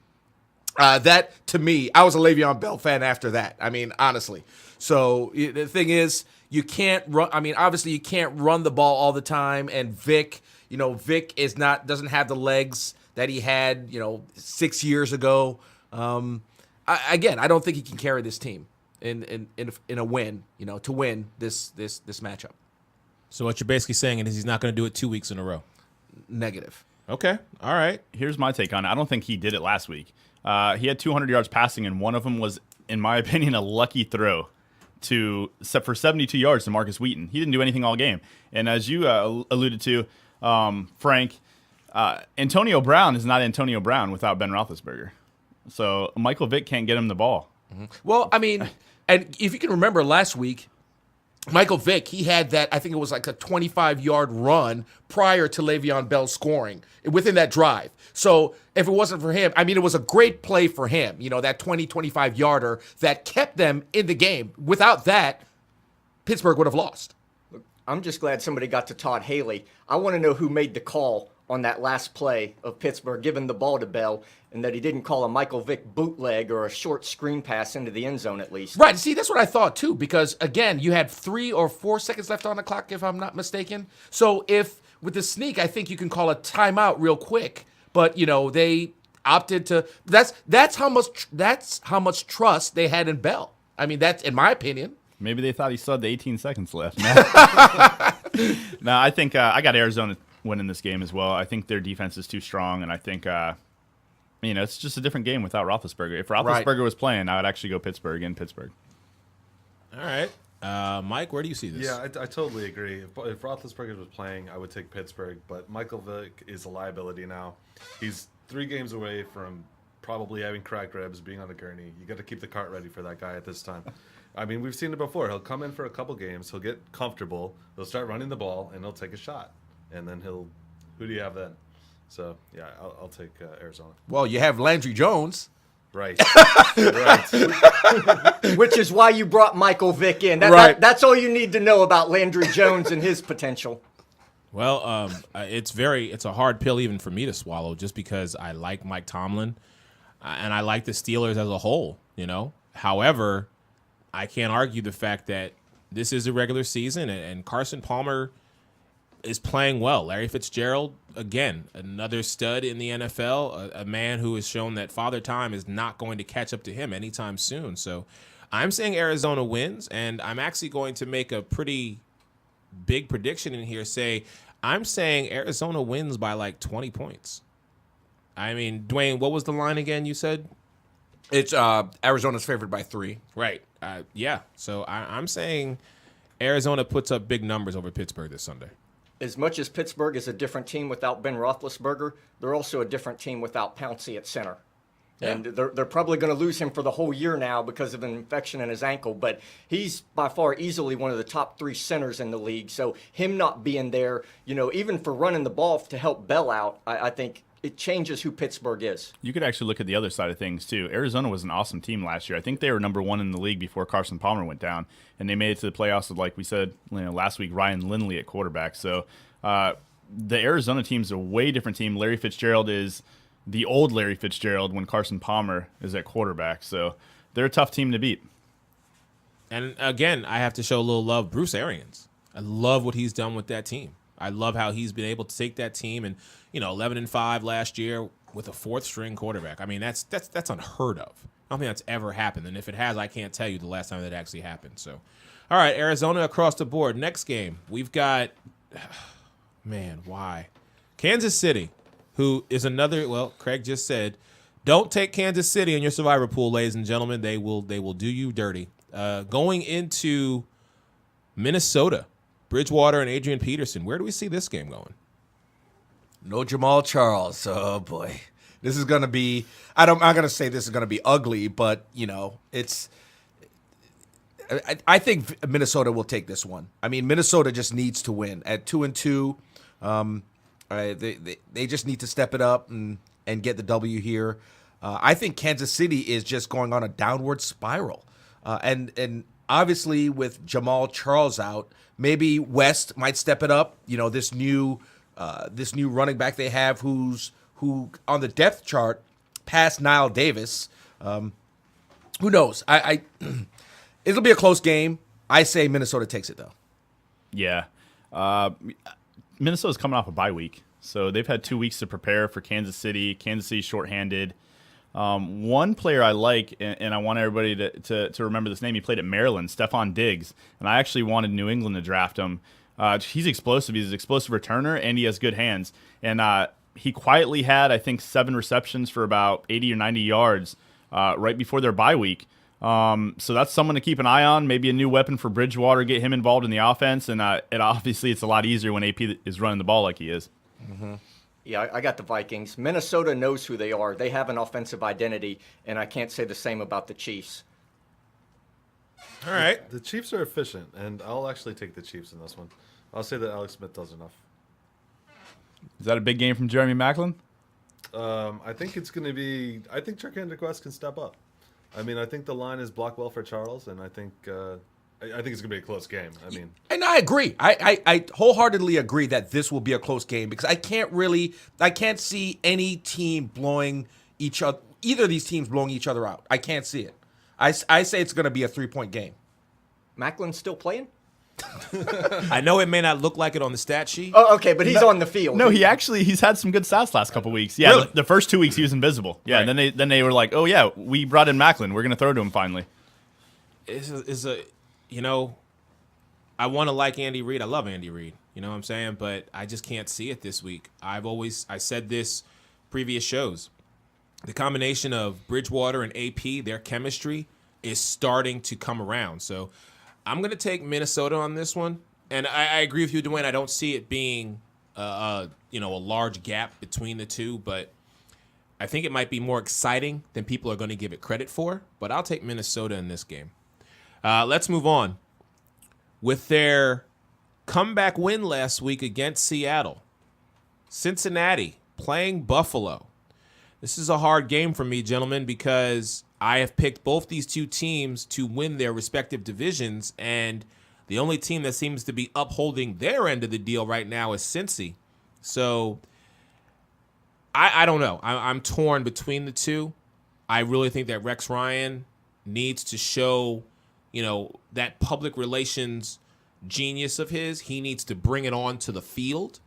That to me, I was a Le'Veon Bell fan after that. I mean, honestly. So the thing is, you can't run. I mean, obviously you can't run the ball all the time, and Vic doesn't have the legs that he had 6 years ago. I don't think he can carry this team in a win, to win this matchup. So what you're basically saying is he's not going to do it 2 weeks in a row. Negative. Okay. All right. Here's my take on it. I don't think he did it last week. He had 200 yards passing, and one of them was, in my opinion, a lucky throw for 72 yards to Marcus Wheaton. He didn't do anything all game. And as you alluded to, Frank, Antonio Brown is not Antonio Brown without Ben Roethlisberger. So Michael Vick can't get him the ball. Mm-hmm. Well, I mean, and if you can remember last week, Michael Vick, he had that, I think it was like a 25-yard run prior to Le'Veon Bell scoring within that drive. So if it wasn't for him, I mean, it was a great play for him, that 25-yarder that kept them in the game. Without that, Pittsburgh would have lost. I'm just glad somebody got to Todd Haley. I want to know who made the call on that last play of Pittsburgh giving the ball to Bell, and that he didn't call a Michael Vick bootleg or a short screen pass into the end zone at least. Right. See, that's what I thought too, because again, you had 3 or 4 seconds left on the clock, if I'm not mistaken. So if with the sneak, I think you can call a timeout real quick. But they opted to. That's how much trust they had in Bell. I mean, that's in my opinion. Maybe they thought he still had the 18 seconds left. No, I think I got Arizona winning this game as well. I think their defense is too strong, and I think it's just a different game without Roethlisberger. If Roethlisberger was playing, I would actually go Pittsburgh in Pittsburgh. All right. Mike, where do you see this? Yeah, I totally agree. If Roethlisberger was playing, I would take Pittsburgh, but Michael Vick is a liability now. He's 3 games away from probably having cracked ribs, being on a gurney. You got to keep the cart ready for that guy at this time. I mean, we've seen it before. He'll come in for a couple games, he'll get comfortable, he'll start running the ball, and he'll take a shot. And then who do you have then? So, yeah, I'll take Arizona. Well, you have Landry Jones. Right. Right. Which is why you brought Michael Vick in. That's all you need to know about Landry Jones and his potential. Well, it's a hard pill even for me to swallow, just because I like Mike Tomlin and I like the Steelers as a whole. However, I can't argue the fact that this is a regular season and Carson Palmer is playing well. Larry Fitzgerald, again, another stud in the NFL, a man who has shown that Father Time is not going to catch up to him anytime soon. So I'm saying Arizona wins, and I'm actually going to make a pretty big prediction in here. I'm saying Arizona wins by like 20 points. I mean, Dwayne, what was the line again you said? It's Arizona's favored by 3. Right. Yeah. So I'm saying Arizona puts up big numbers over Pittsburgh this Sunday. As much as Pittsburgh is a different team without Ben Roethlisberger, they're also a different team without Pouncey at center. Yeah. And they're probably going to lose him for the whole year now because of an infection in his ankle. But he's by far easily one of the top 3 centers in the league. So him not being there, even for running the ball to help Bell out, I think it changes who Pittsburgh is. You could actually look at the other side of things, too. Arizona was an awesome team last year. I think they were number 1 in the league before Carson Palmer went down. And they made it to the playoffs with, like we said last week, Ryan Lindley at quarterback. So the Arizona team's a way different team. Larry Fitzgerald is the old Larry Fitzgerald when Carson Palmer is at quarterback. So they're a tough team to beat. And again, I have to show a little love. Bruce Arians. I love what he's done with that team. I love how he's been able to take that team and 11-5 last year with a 4th-string quarterback. I mean, that's unheard of. I don't think that's ever happened. And if it has, I can't tell you the last time that actually happened. So, all right, Arizona across the board. Next game, we've got, man, why? Kansas City, who is another, well, Craig just said, don't take Kansas City in your survivor pool, ladies and gentlemen. They will do you dirty. Going into Minnesota, Bridgewater and Adrian Peterson. Where do we see this game going? No Jamal Charles. Oh, boy. This is going to be – I'm not going to say this is going to be ugly, but, it's I think Minnesota will take this one. I mean, Minnesota just needs to win at 2-2. They just need to step it up and get the W here. I think Kansas City is just going on a downward spiral, and obviously with Jamal Charles out, maybe West might step it up. You know, this new running back they have who on the depth chart past Nile Davis. Who knows? It'll be a close game. I say Minnesota takes it though. Yeah. Minnesota's coming off a bye week, so they've had 2 weeks to prepare for Kansas City. Kansas City's shorthanded. One player I like, and I want everybody to remember this name. He played at Maryland, Stephon Diggs, and I actually wanted New England to draft him. He's explosive. He's an explosive returner, and he has good hands. And he quietly had, I think, 7 receptions for about 80 or 90 yards right before their bye week. So that's someone to keep an eye on. Maybe a new weapon for Bridgewater, get him involved in the offense. And obviously it's a lot easier when AP is running the ball like he is. Mm-hmm. Yeah, I got the Vikings. Minnesota knows who they are. They have an offensive identity, and I can't say the same about the Chiefs. All right. The Chiefs are efficient, and I'll actually take the Chiefs in this one. I'll say that Alex Smith does enough. Is that a big game from Jeremy Maclin? I think it's going to be. I think Charkandrick West can step up. I mean, I think the line is block well for Charles, and I think it's going to be a close game. I mean, and I agree. I wholeheartedly agree that this will be a close game because I can't see any team blowing either of these teams blowing each other out. I can't see it. I say it's going to be a 3-point game. Macklin's still playing? I know it may not look like it on the stat sheet. Oh, okay, but he's on the field. No, he's had some good stats last couple weeks. Yeah, Really? the first 2 weeks he was invisible. Yeah, Right. and then they were like, oh yeah, we brought in Maclin. We're gonna throw to him finally. I want to like Andy Reid. I love Andy Reid. You know what I'm saying? But I just can't see it this week. I said this previous shows. The combination of Bridgewater and AP, their chemistry is starting to come around. So I'm going to take Minnesota on this one. And I agree with you, Dwayne. I don't see it being a large gap between the two, but I think it might be more exciting than people are going to give it credit for. But I'll take Minnesota in this game. Let's move on. With their comeback win last week against Seattle, Cincinnati playing Buffalo. This is a hard game for me, gentlemen, because I have picked both these two teams to win their respective divisions, and the only team that seems to be upholding their end of the deal right now is Cincy. So I don't know. I'm torn between the two. I really think that Rex Ryan needs to show, that public relations genius of his. He needs to bring it on to the field.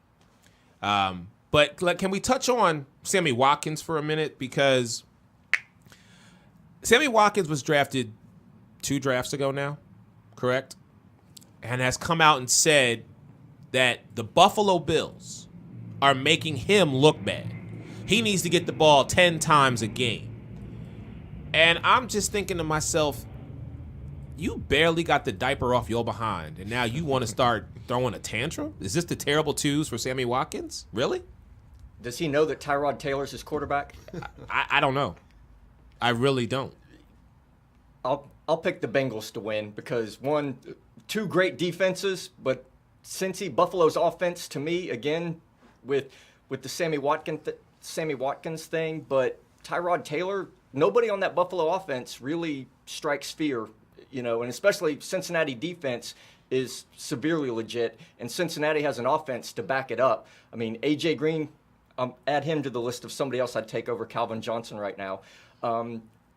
But can we touch on Sammy Watkins for a minute? Because Sammy Watkins was drafted 2 drafts ago now, correct? And has come out and said that the Buffalo Bills are making him look bad. He needs to get the ball 10 times a game. And I'm just thinking to myself, you barely got the diaper off your behind, and now you want to start throwing a tantrum? Is this the terrible twos for Sammy Watkins? Really? Does he know that Tyrod Taylor's his quarterback? I don't know. I really don't. I'll pick the Bengals to win because 2 great defenses, but Buffalo's offense to me again with the Sammy Watkins thing, but Tyrod Taylor, nobody on that Buffalo offense really strikes fear, and especially Cincinnati defense is severely legit, and Cincinnati has an offense to back it up. I mean, AJ Green, add him to the list of somebody else I'd take over Calvin Johnson right now.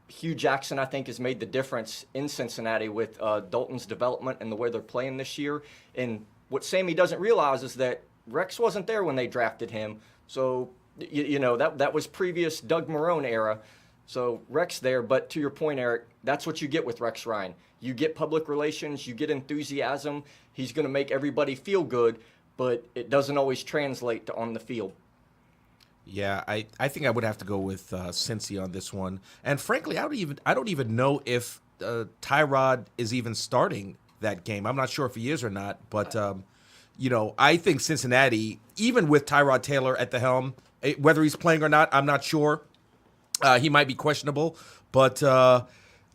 Hugh Jackson, I think, has made the difference in Cincinnati with Dalton's development and the way they're playing this year. And what Sammy doesn't realize is that Rex wasn't there when they drafted him. So, that was previous Doug Marrone era. So Rex there, but to your point, Eric, that's what you get with Rex Ryan. You get public relations, you get enthusiasm. He's going to make everybody feel good, but it doesn't always translate to on the field. Yeah, I think I would have to go with Cincy on this one. And frankly, I don't even know if Tyrod is even starting that game. I'm not sure if he is or not. But I think Cincinnati, even with Tyrod Taylor at the helm, whether he's playing or not, I'm not sure. He might be questionable, but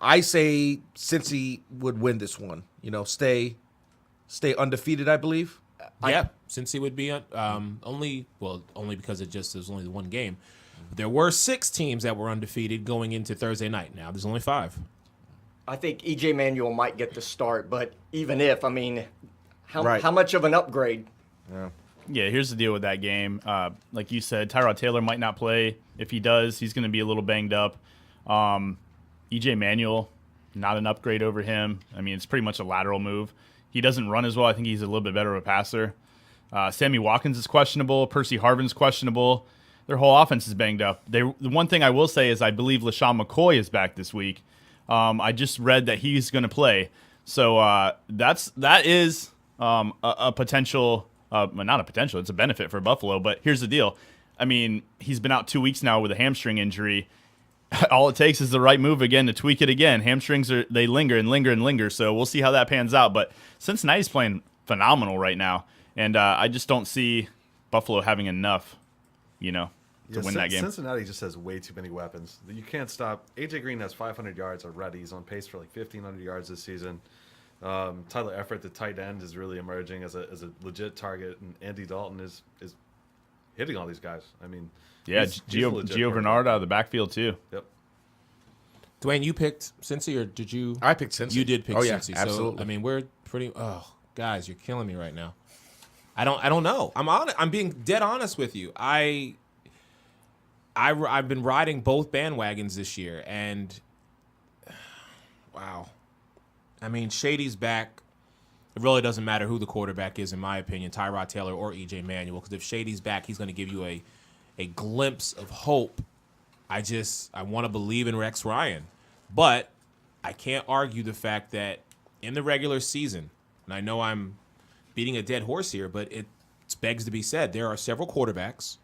I say Cincy would win this one. You know, stay undefeated, I believe. Yeah, since he would be only because it was only the one game. But there were 6 teams that were undefeated going into Thursday night. Now there's only 5. I think EJ Manuel might get the start, but even if, I mean, Right. how much of an upgrade? Yeah, here's the deal with that game. Like you said, Tyrod Taylor might not play. If he does, he's going to be a little banged up. EJ Manuel, not an upgrade over him. I mean, it's pretty much a lateral move. He doesn't run as well. I think he's a little bit better of a passer. Sammy Watkins is questionable. Percy Harvin's questionable. Their whole offense is banged up. The one thing I will say is I believe LaShawn McCoy is back this week. I just read that he's going to play. So that is a potential, not a potential, it's a benefit for Buffalo. But here's the deal. I mean, he's been out 2 weeks now with a hamstring injury. All it takes is the right move again to tweak it again. Hamstrings they linger and linger and linger. So we'll see how that pans out. But Cincinnati's playing phenomenal right now, and I just don't see Buffalo having enough, to win that game. Cincinnati just has way too many weapons. You can't stop. AJ Green has 500 yards already. He's on pace for like 1,500 yards this season. Tyler Eifert, the tight end, is really emerging as a legit target, and Andy Dalton is hitting all these guys. I mean, Yeah, he's a legit Gio quarterback. Bernard out of the backfield too. Yep. Dwayne, you picked Cincy, or did you? I picked Cincy. You did pick Oh, yeah, Cincy. absolutely. So, I mean, we're pretty. Oh, guys, you're killing me right now. I don't know. I'm being dead honest with you. I've been riding both bandwagons this year, and wow. I mean, Shady's back. It really doesn't matter who the quarterback is, in my opinion, Tyrod Taylor or EJ Manuel, because if Shady's back, he's going to give you a glimpse of hope. I want to believe in Rex Ryan. But I can't argue the fact that in the regular season, and I know I'm beating a dead horse here, but it begs to be said, there are several quarterbacks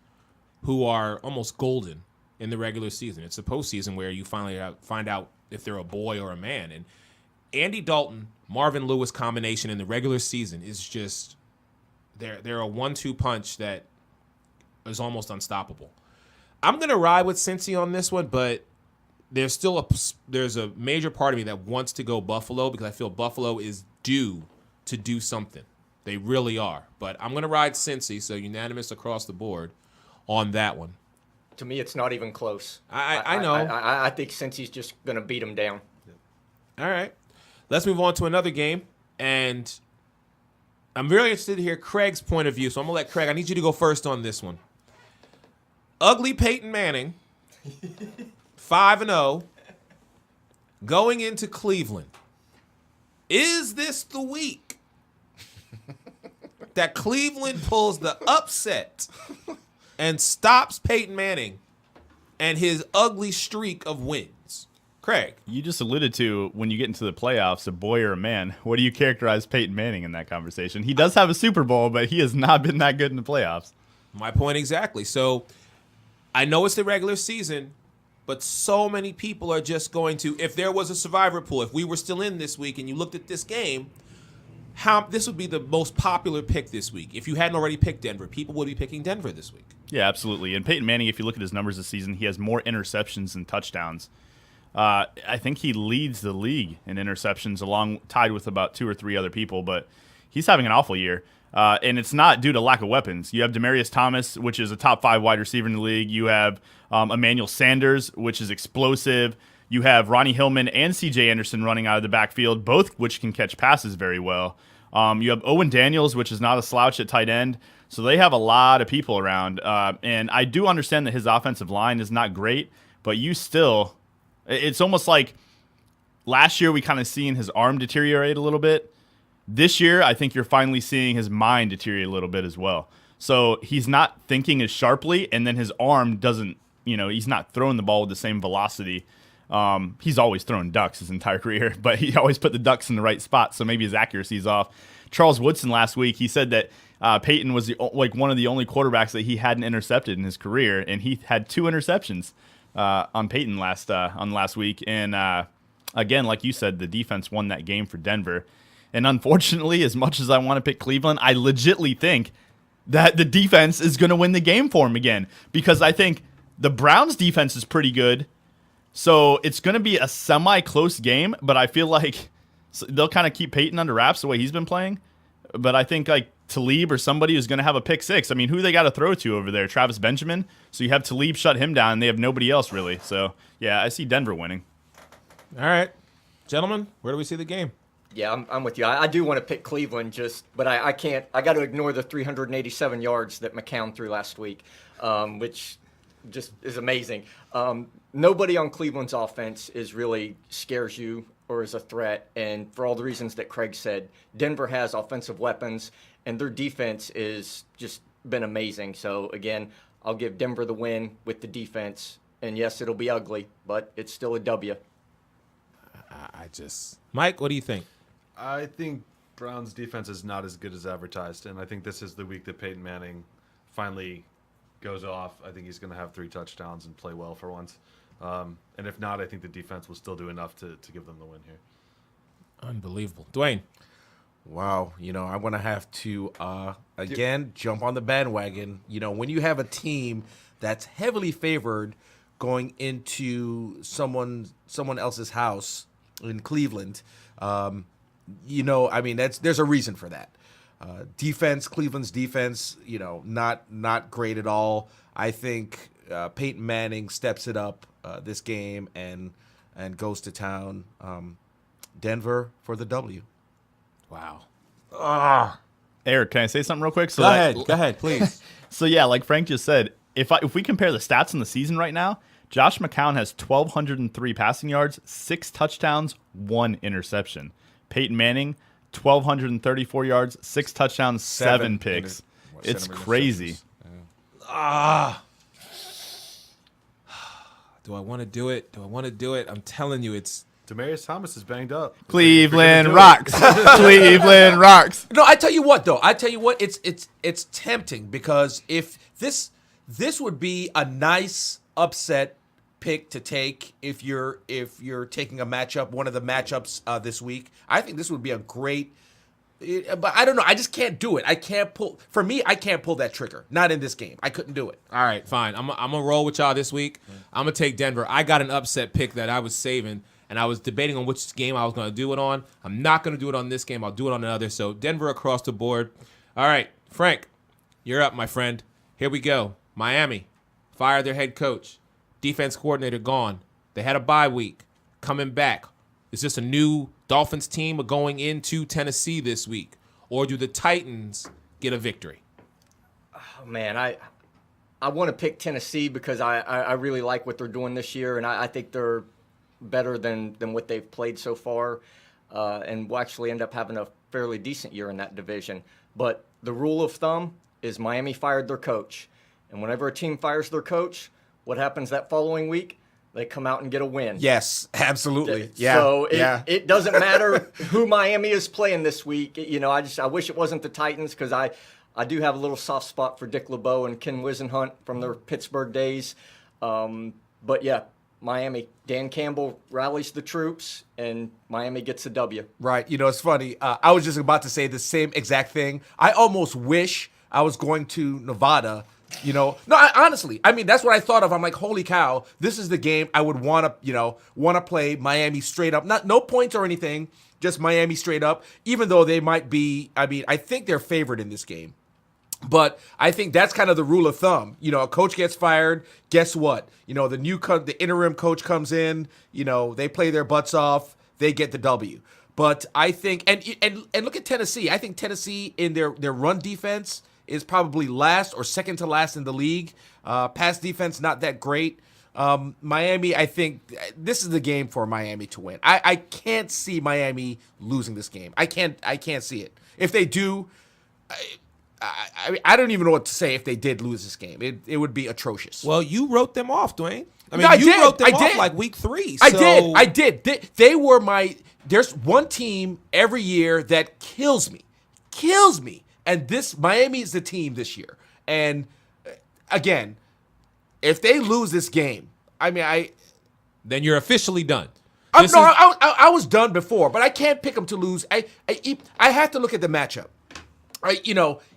who are almost golden in the regular season. It's the postseason where you finally find out if they're a boy or a man. And Andy Dalton, Marvin Lewis combination in the regular season is just they're a 1-2 punch that is almost unstoppable. I'm gonna ride with Cincy on this one, but there's a major part of me that wants to go Buffalo because I feel Buffalo is due to do something. They really are. But I'm gonna ride Cincy, so unanimous across the board on that one. To me, it's not even close. I know. I think Cincy's just going to beat him down. All right. Let's move on to another game. And I'm really interested to hear Craig's point of view. So I'm going to let Craig, I need you to go first on this one. Ugly Peyton Manning, 5-0, going into Cleveland. Is this the week that Cleveland pulls the upset and stops Peyton Manning and his ugly streak of wins? Craig. You just alluded to when you get into the playoffs, a boy or a man. What do you characterize Peyton Manning in that conversation? He does have a Super Bowl, but he has not been that good in the playoffs. My point exactly. So I know it's the regular season, but so many people are just going to, if there was a survivor pool, if we were still in this week and you looked at this game, this would be the most popular pick this week. If you hadn't already picked Denver, people would be picking Denver this week. Yeah, absolutely. And Peyton Manning, if you look at his numbers this season, he has more interceptions than touchdowns. I think he leads the league in interceptions, tied with about 2 or 3 other people, but he's having an awful year. And it's not due to lack of weapons. You have Demaryius Thomas, which is a top 5 wide receiver in the league. You have Emmanuel Sanders, which is explosive. You have Ronnie Hillman and C.J. Anderson running out of the backfield, both which can catch passes very well. You have Owen Daniels, which is not a slouch at tight end. So they have a lot of people around. And I do understand that his offensive line is not great, but it's almost like last year we kind of seen his arm deteriorate a little bit. This year, I think you're finally seeing his mind deteriorate a little bit as well. So he's not thinking as sharply, and then his arm doesn't, he's not throwing the ball with the same velocity. He's always thrown ducks his entire career, but he always put the ducks in the right spot, so maybe his accuracy's off. Charles Woodson last week, he said that Peyton was one of the only quarterbacks that he hadn't intercepted in his career, and he had 2 interceptions on Peyton last week. And again, like you said, the defense won that game for Denver. And unfortunately, as much as I want to pick Cleveland, I legitimately think that the defense is going to win the game for him again, because I think the Browns' defense is pretty good. So it's going to be a semi-close game, but I feel like they'll kind of keep Peyton under wraps the way he's been playing. But I think like Talib or somebody is going to have a pick six. I mean, who they got to throw to over there? Travis Benjamin. So you have Talib shut him down, and they have nobody else really. So yeah, I see Denver winning. All right, gentlemen, where do we see the game? Yeah, I'm with you. I do want to pick Cleveland, but I can't. I got to ignore the 387 yards that McCown threw last week, which just is amazing. Nobody on Cleveland's offense really scares you or is a threat, and for all the reasons that Craig said, Denver has offensive weapons, and their defense is just been amazing. So again, I'll give Denver the win with the defense, and yes, it'll be ugly, but it's still a W. Mike, what do you think? I think Brown's defense is not as good as advertised, and I think this is the week that Peyton Manning finally goes off. I think he's going to have 3 touchdowns and play well for once. And if not, I think the defense will still do enough to give them the win here. Unbelievable. Dwayne. Wow, I'm going to have to, again, jump on the bandwagon. When you have a team that's heavily favored going into someone else's house in Cleveland, there's a reason for that. Defense, Cleveland's defense, not great at all. I think Peyton Manning steps it up this game and goes to town. Denver for the W. Wow. Eric, can I say something real quick? So Go ahead, please. So yeah, like Frank just said, if we compare the stats in the season right now, Josh McCown has 1,203 passing yards, 6 touchdowns, 1 interception. Peyton Manning, 1,234 yards, 6 touchdowns, 7 picks. It's crazy. Do I want to do it? I'm telling you, it's Demaryius Thomas is banged up. Cleveland rocks. Cleveland rocks. No, I tell you what, though. It's tempting because if this would be a nice upset pick to take if you're taking a matchup, one of the matchups this week. I think this would be a great. But I don't know. I just can't do it. I can't pull that trigger. Not in this game. I couldn't do it. all right. Fine. I'm gonna roll with y'all this week. I'm gonna take Denver. I got an upset pick that I was saving, and I was debating on which game I was gonna do it on. I'm not gonna do it on this game. I'll do it on another. So Denver across the board. All right, Frank, you're up, my friend. Here we go. Miami fired their head coach. Defense coordinator gone. They had a bye week. Coming back. Is this a new Dolphins team going into Tennessee this week? Or do the Titans get a victory? Oh, man, I want to pick Tennessee because I really like what they're doing this year, and I think they're better than what they've played so far, and will actually end up having a fairly decent year in that division. But the rule of thumb is Miami fired their coach. And whenever a team fires their coach, what happens that following week? They come out and get a win. Yes, absolutely. Yeah. So it doesn't matter who Miami is playing this week. I wish it wasn't the Titans because I do have a little soft spot for Dick LeBeau and Ken Wisenhunt from their Pittsburgh days. But yeah, Miami. Dan Campbell rallies the troops, and Miami gets a W. Right. It's funny. I was just about to say the same exact thing. I almost wish I was going to Nevada. Honestly, that's what I thought of. I'm like, holy cow, this is the game I would want to play Miami straight up. No points or anything, just Miami straight up, even though they might be, I think they're favored in this game. But I think that's kind of the rule of thumb. A coach gets fired, guess what? The interim coach comes in, they play their butts off, they get the W. But I think, and look at Tennessee. I think Tennessee in their run defense is probably last or second to last in the league. Pass defense, not that great. Miami, I think this is the game for Miami to win. I can't see Miami losing this game. I can't see it. If they do, I don't even know what to say if they did lose this game. It would be atrocious. Well, you wrote them off, Dwayne. You wrote them off like week 3. So. I did. They were there's one team every year that kills me. And this Miami is the team this year. And again, if they lose this game, then you're officially done. I was done before, but I can't pick them to lose. I have to look at the matchup.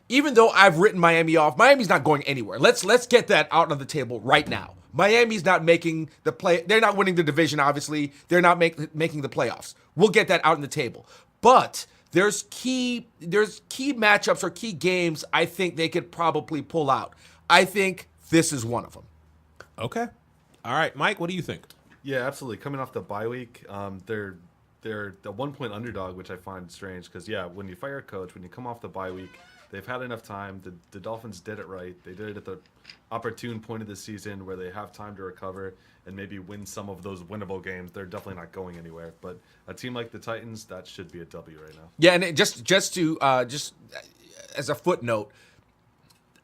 Even though I've written Miami off, Miami's not going anywhere. Let's get that out on the table right now. Miami's not making the play. They're not winning the division, obviously. They're not making the playoffs. We'll get that out on the table. But there's key matchups or key games I think they could probably pull out. I think this is one of them. Okay. All right, Mike, what do you think? Yeah, absolutely. Coming off the bye week, they're the 1-point underdog, which I find strange because, yeah, when you fire a coach, when you come off the bye week, they've had enough time. The Dolphins did it right. They did it at the opportune point of the season where they have time to recover and maybe win some of those winnable games. They're definitely not going anywhere. But a team like the Titans, that should be a W right now. Yeah, and just as a footnote,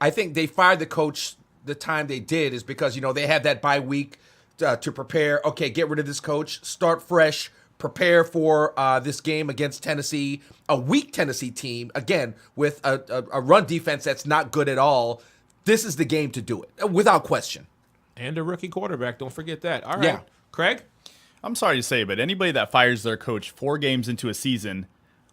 I think they fired the coach the time they did is because, they had that bye week to prepare. Okay, get rid of this coach, start fresh, prepare for this game against Tennessee, a weak Tennessee team, again, with a run defense that's not good at all. This is the game to do it, without question. And a rookie quarterback, don't forget that. All right. Yeah. Craig? I'm sorry to say, but anybody that fires their coach 4 games into a season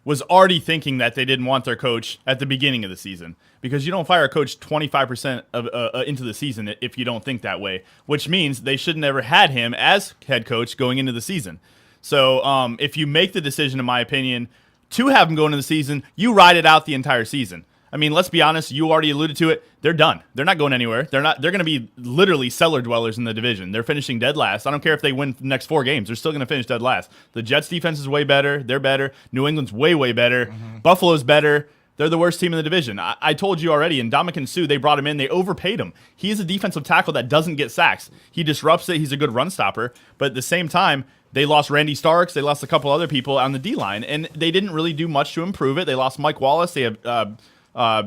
was already thinking that they didn't want their coach at the beginning of the season, because you don't fire a coach 25% into the season if you don't think that way, which means they should never had him as head coach going into the season. So if you make the decision, in my opinion, to have him go into the season, you ride it out the entire season. I mean, let's be honest. You already alluded to it. They're done. They're not going anywhere. They're going to be literally cellar dwellers in the division. They're finishing dead last. I don't care if they win the next 4 games. They're still going to finish dead last. The Jets' defense is way better. They're better. New England's way, way better. Buffalo's better. They're the worst team in the division. I told you already, and Ndamukong Suh, they brought him in. They overpaid him. He is a defensive tackle that doesn't get sacks. He disrupts it. He's a good run stopper. But at the same time, they lost Randy Starks. They lost a couple other people on the D-line, and they didn't really do much to improve it. They lost Mike Wallace. They have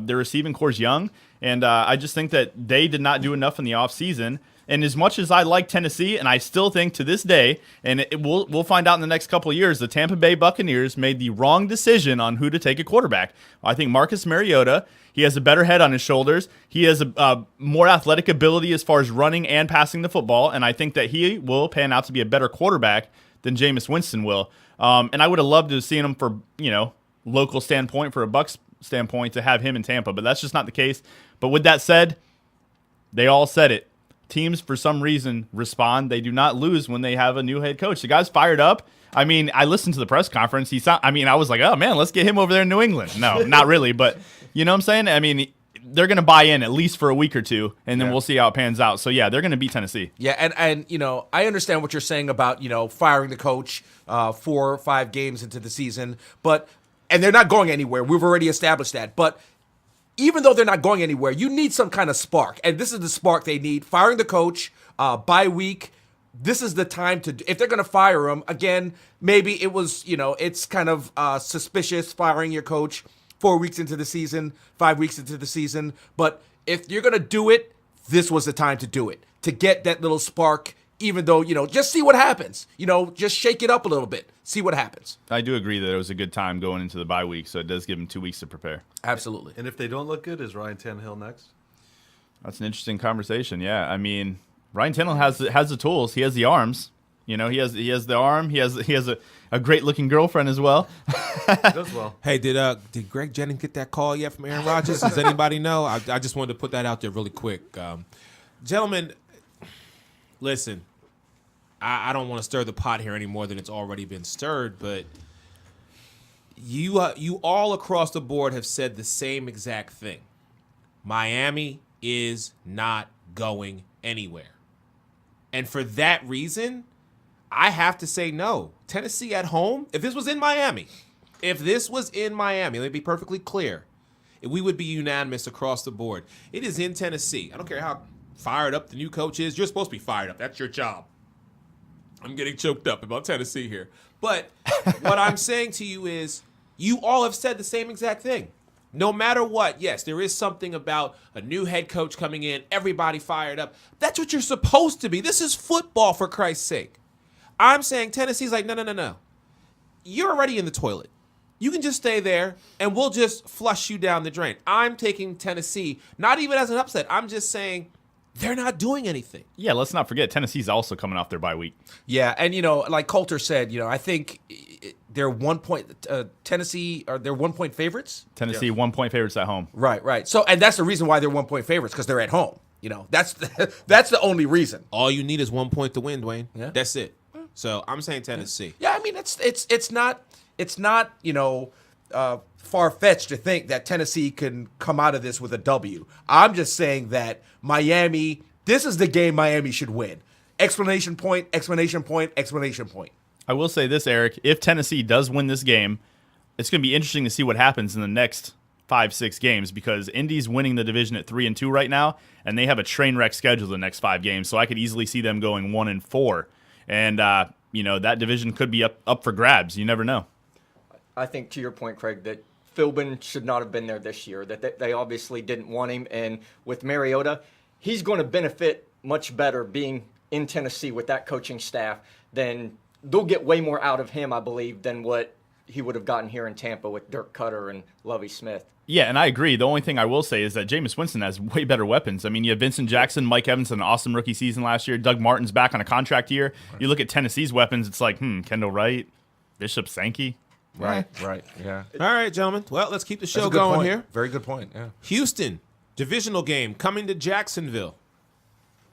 their receiving core's young, and I just think that they did not do enough in the offseason. And as much as I like Tennessee, and I still think to this day, and we'll find out in the next couple of years, the Tampa Bay Buccaneers made the wrong decision on who to take a quarterback. I think Marcus Mariota, he has a better head on his shoulders. He has a more athletic ability as far as running and passing the football, and I think that he will pan out to be a better quarterback than Jameis Winston will. And I would have loved to have seen him for, local standpoint, for a Bucs standpoint, to have him in Tampa, but that's just not the case. But with that said, they all said it. Teams, for some reason, respond. They do not lose when they have a new head coach. The guy's fired up. I mean, I listened to the press conference. I was like, oh, man, let's get him over there in New England. No, not really, but you know what I'm saying? I mean, they're going to buy in at least for a week or two, and then we'll see how it pans out. So, yeah, they're going to beat Tennessee. Yeah, and I understand what you're saying about, firing the coach 4 or 5 games into the season, and they're not going anywhere. We've already established that. But even though they're not going anywhere, you need some kind of spark. And this is the spark they need. Firing the coach, bye week. This is the time to, if they're going to fire him, again, maybe it was, it's kind of suspicious firing your coach 4 weeks into the season, 5 weeks into the season. But if you're going to do it, this was the time to do it. To get that little spark, even though, just see what happens. Just shake it up a little bit. See what happens. I do agree that it was a good time going into the bye week, so it does give them 2 weeks to prepare. Absolutely. And if they don't look good, is Ryan Tannehill next? That's an interesting conversation. Yeah, I mean, Ryan Tannehill has the tools. He has the arms. He has the arm. He has a great looking girlfriend as well. Does well. Hey, did Greg Jennings get that call yet from Aaron Rodgers? Does anybody know? I just wanted to put that out there really quick. Gentlemen, listen, I don't want to stir the pot here any more than it's already been stirred, but you all across the board have said the same exact thing. Miami is not going anywhere. And for that reason, I have to say no. Tennessee at home, if this was in Miami, let me be perfectly clear, we would be unanimous across the board. It is in Tennessee. I don't care how fired up the new coach is. You're supposed to be fired up. That's your job. I'm getting choked up about Tennessee here. But what I'm saying to you is you all have said the same exact thing. No matter what, yes, there is something about a new head coach coming in, everybody fired up. That's what you're supposed to be. This is football, for Christ's sake. I'm saying Tennessee's like, no. You're already in the toilet. You can just stay there, and we'll just flush you down the drain. I'm taking Tennessee, not even as an upset. I'm just saying they're not doing anything. Yeah, let's not forget, Tennessee's also coming off their bye week. Yeah, and, like Coulter said, I think they're 1 point, Tennessee, they're 1 point favorites? Tennessee, 1 point favorites at home. Right. So, and that's the reason why they're 1 point favorites, because they're at home. You know, that's the only reason. All you need is 1 point to win, Dwayne. Yeah. That's it. So I'm saying Tennessee. Yeah, I mean it's not far fetched to think that Tennessee can come out of this with a W. I'm just saying that Miami. This is the game Miami should win. Explanation point. Explanation point. Explanation point. I will say this, Eric. If Tennessee does win this game, it's going to be interesting to see what happens in the next 5-6 games because Indy's winning the division at 3-2 right now, and they have a train wreck schedule the next 5 games. So I could easily see them going 1-4, and that division could be up for grabs. You never know. I think to your point, Craig, that Philbin should not have been there this year. That they obviously didn't want him, and with Mariota, he's going to benefit much better being in Tennessee with that coaching staff. Then they'll get way more out of him, I believe, than what he would have gotten here in Tampa with Dirk Cutter and Lovie Smith. Yeah, and I agree. The only thing I will say is that Jameis Winston has way better weapons. I mean, you have Vincent Jackson, Mike Evans, an awesome rookie season last year. Doug Martin's back on a contract year. You look at Tennessee's weapons, it's like, Kendall Wright, Bishop Sankey. Right. Yeah. All right, gentlemen. Well, let's keep the That's show a good going point. here. Very good point. Yeah. Houston, divisional game coming to Jacksonville.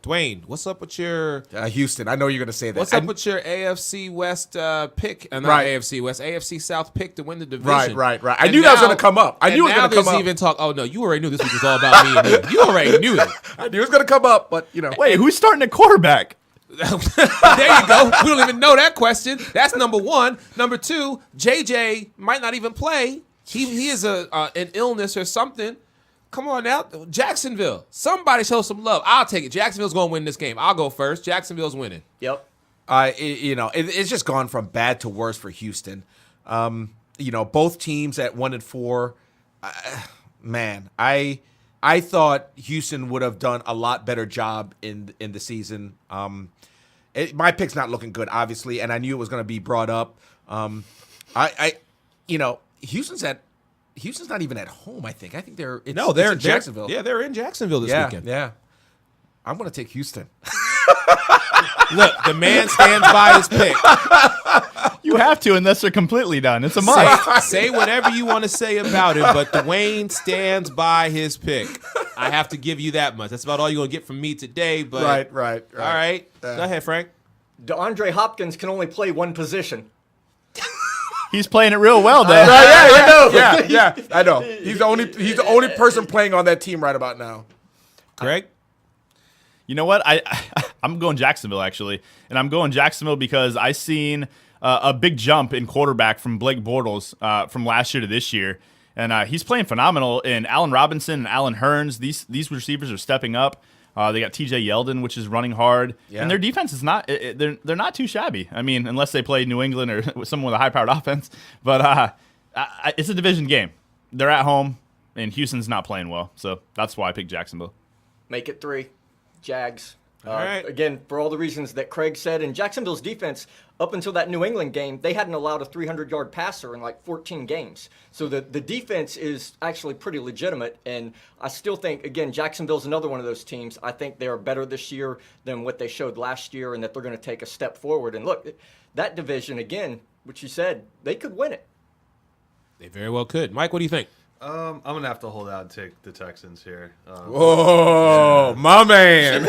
Dwayne, what's up with your Houston. I know you're going to say that. What's up with your AFC West pick? Not Right. AFC West, AFC South pick to win the division. Right. I knew that was going to come up. I knew it was going to come up. Even talk. Oh no, you already knew this week was all about me and you. You already knew it. I knew it was going to come up, but Wait, who's starting at quarterback? There you go. We don't even know that question. That's number one. Number two, JJ might not even play. He is an illness or something. Come on now, Jacksonville. Somebody show some love. I'll take it. Jacksonville's going to win this game. I'll go first. Jacksonville's winning. Yep. It's just gone from bad to worse for Houston. Both teams at 1-4. Man, I thought Houston would have done a lot better job in the season. My pick's not looking good, obviously, and I knew it was going to be brought up. Houston's not even at home. I think they're in Jacksonville. They're in Jacksonville this weekend. Yeah. I'm going to take Houston. Look, the man stands by his pick. You have to unless they're completely done. It's a must. Say whatever you want to say about it, but Dwayne stands by his pick. I have to give you that much. That's about all you're going to get from me today. But Right. All right. Go ahead, Frank. DeAndre Hopkins can only play one position. He's playing it real well, though. Yeah, I know. He's the only person playing on that team right about now. Greg? You know what? I'm going Jacksonville, actually. And I'm going Jacksonville because I seen a big jump in quarterback from Blake Bortles from last year to this year. And he's playing phenomenal. And Allen Robinson and Allen Hurns, these receivers are stepping up. They got TJ Yeldon, which is running hard. Yeah. And their defense is not they're not too shabby. I mean, unless they play New England or someone with a high-powered offense. But it's a division game. They're at home, and Houston's not playing well. So that's why I picked Jacksonville. Make it 3. Jags. All right. Again, for all the reasons that Craig said, and Jacksonville's defense, up until that New England game, they hadn't allowed a 300-yard passer in like 14 games. So the defense is actually pretty legitimate, and I still think, again, Jacksonville's another one of those teams. I think they are better this year than what they showed last year, and that they're going to take a step forward. And look, that division, again, which you said, they could win it. They very well could. Mike, what do you think? I'm gonna have to hold out and take the Texans here. Whoa, my man!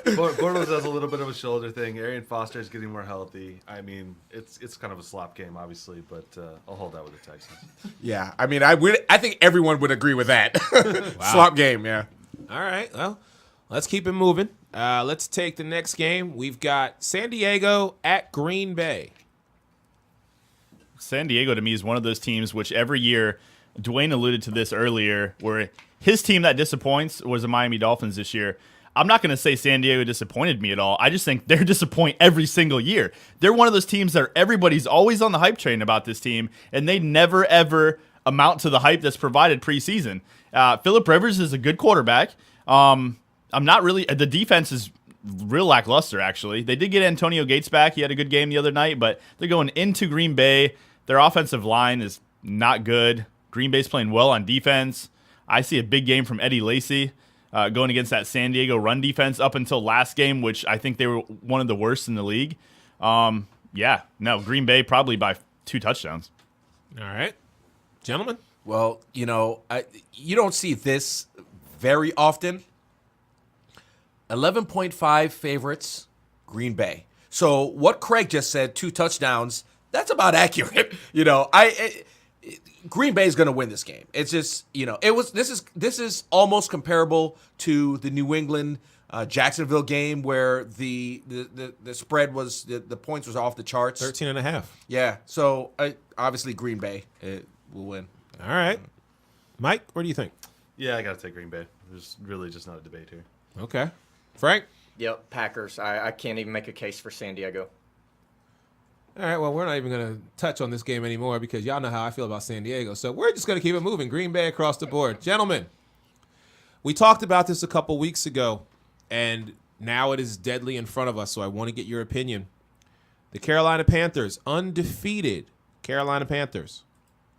Bortles has a little bit of a shoulder thing. Arian Foster is getting more healthy. I mean, it's kind of a slop game, obviously, but I'll hold out with the Texans. Yeah, I mean, I think everyone would agree with that. Slop game, yeah. All right, well, let's keep it moving. Let's take the next game. We've got San Diego at Green Bay. San Diego, to me, is one of those teams which every year, Dwayne alluded to this earlier, where his team that disappoints was the Miami Dolphins this year. I'm not going to say San Diego disappointed me at all. I just think they're disappoint every single year. They're one of those teams that everybody's always on the hype train about this team, and they never, ever amount to the hype that's provided preseason. Phillip Rivers is a good quarterback. I'm not really – the defense is real lackluster, actually. They did get Antonio Gates back. He had a good game the other night, but they're going into Green Bay. Their offensive line is not good. Green Bay's playing well on defense. I see a big game from Eddie Lacy going against that San Diego run defense up until last game, which I think they were one of the worst in the league. Green Bay probably by 2 touchdowns. All right. Gentlemen? Well, you don't see very often. 11.5 favorites, Green Bay. So what Craig just said, 2 touchdowns, that's about accurate. Green Bay is going to win this game. It's just, this is almost comparable to the New England Jacksonville game where the spread was the points was off the charts. 13.5. Yeah. So obviously Green Bay will win. All right. Mike, what do you think? Yeah, I got to take Green Bay. There's really just not a debate here. Okay. Frank? Yep, Packers. I can't even make a case for San Diego. All right, well, we're not even going to touch on this game anymore because y'all know how I feel about San Diego. So we're just going to keep it moving. Green Bay across the board. Gentlemen, we talked about this a couple weeks ago, and now it is deadly in front of us, so I want to get your opinion. The Carolina Panthers, undefeated Carolina Panthers,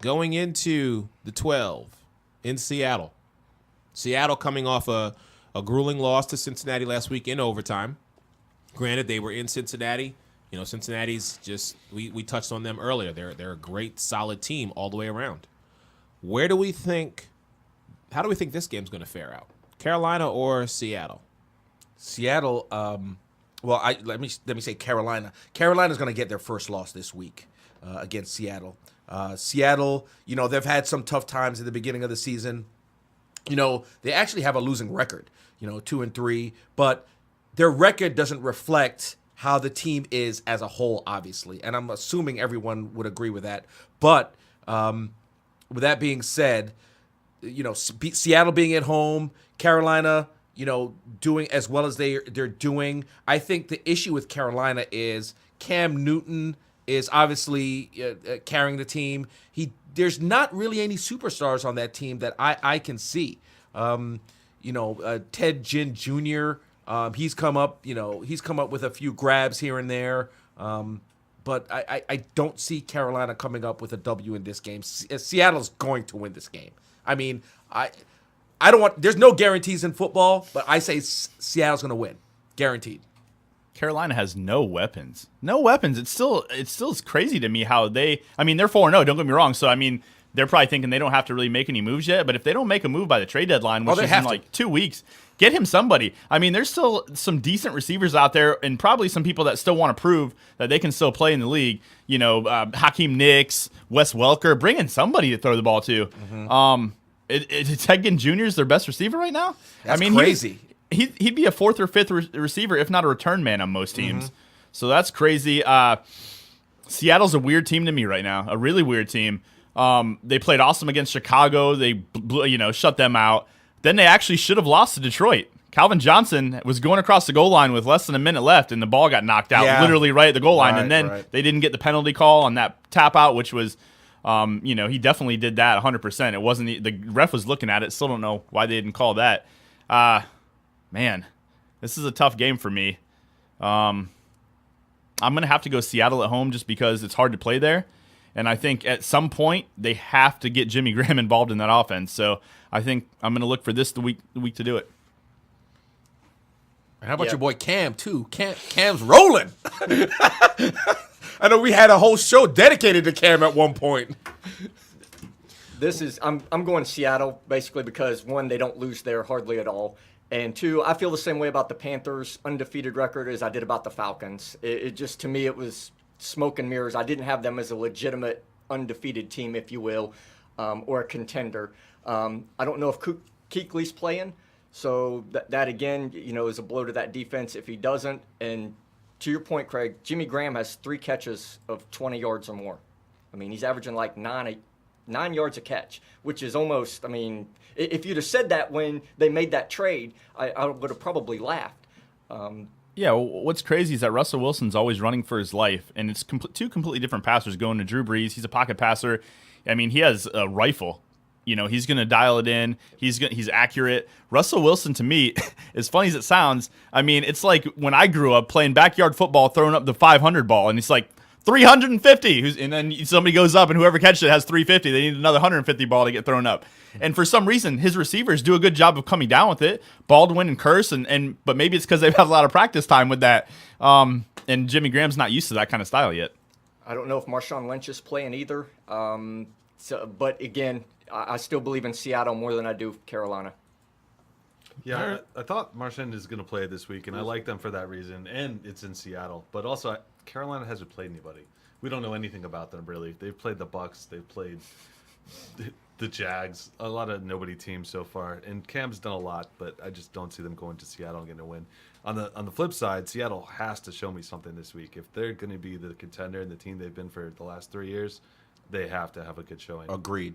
going into the 12 in Seattle. Seattle coming off a grueling loss to Cincinnati last week in overtime. Granted, they were in Cincinnati. Cincinnati's just, we touched on them earlier. They're a great, solid team all the way around. How do we think this game's going to fare out? Carolina or Seattle? Seattle, let me say Carolina. Carolina's going to get their first loss this week against Seattle. Seattle, they've had some tough times at the beginning of the season. They actually have a losing record, 2-3, but their record doesn't reflect how the team is as a whole, obviously. And I'm assuming everyone would agree with that. But with that being said, Seattle being at home, Carolina, doing as well as they're doing. I think the issue with Carolina is Cam Newton is obviously carrying the team. There's not really any superstars on that team that I can see. Ted Ginn Jr., he's come up with a few grabs here and there. But I don't see Carolina coming up with a W in this game. Seattle's going to win this game. I mean, there's no guarantees in football, but I say Seattle's going to win. Guaranteed. Carolina has no weapons. No weapons. It's still crazy to me how they're 4-0, don't get me wrong. So, they're probably thinking they don't have to really make any moves yet. But if they don't make a move by the trade deadline, which is in like 2 weeks, get him somebody. There's still some decent receivers out there and probably some people that still want to prove that they can still play in the league. Hakeem Nicks, Wes Welker, bring in somebody to throw the ball to. Mm-hmm. Ted Ginn Jr. is their best receiver right now? That's crazy. He'd be a 4th or 5th receiver, if not a return man on most teams. Mm-hmm. So that's crazy. Seattle's a weird team to me right now, a really weird team. They played awesome against Chicago. They shut them out. Then they actually should have lost to Detroit. Calvin Johnson was going across the goal line with less than a minute left, and the ball got knocked out literally right at the goal line. And then they didn't get the penalty call on that tap out, which was, he definitely did that 100%. It wasn't the ref was looking at it. Still don't know why they didn't call that. Man, this is a tough game for me. I'm going to have to go Seattle at home just because it's hard to play there. And I think at some point they have to get Jimmy Graham involved in that offense. So I think I'm going to look for the week to do it. How about your boy Cam, too? Cam's rolling. I know we had a whole show dedicated to Cam at one point. I'm going Seattle basically because, one, they don't lose there hardly at all. And 2, I feel the same way about the Panthers' undefeated record as I did about the Falcons. It just, to me, it was smoke and mirrors. I didn't have them as a legitimate undefeated team, if you will, or a contender. I don't know if Kuechly's playing, so that again, is a blow to that defense if he doesn't. And to your point, Craig, Jimmy Graham has 3 catches of 20 yards or more. He's averaging like 9 yards a catch, which is almost, if you'd have said that when they made that trade, I would have probably laughed. Yeah, what's crazy is that Russell Wilson's always running for his life, and it's 2 completely different passers going to Drew Brees. He's a pocket passer. He has a rifle. He's going to dial it in. He's accurate. Russell Wilson, to me, as funny as it sounds, it's like when I grew up playing backyard football, throwing up the 500 ball, and it's like 350, and then somebody goes up, and whoever catches it has 350. They need another 150 ball to get thrown up. And for some reason, his receivers do a good job of coming down with it. Baldwin and Curse, but maybe it's because they've had a lot of practice time with that. And Jimmy Graham's not used to that kind of style yet. I don't know if Marshawn Lynch is playing either. But again, I still believe in Seattle more than I do Carolina. Yeah, I thought Marchand is going to play this week, and I like them for that reason. And it's in Seattle, but also Carolina hasn't played anybody. We don't know anything about them really. They've played the Bucks, they've played the Jags, a lot of nobody teams so far. And Cam's done a lot, but I just don't see them going to Seattle and getting a win. On the flip side, Seattle has to show me something this week. If they're going to be the contender and the team they've been for the last 3 years, they have to have a good showing. Agreed.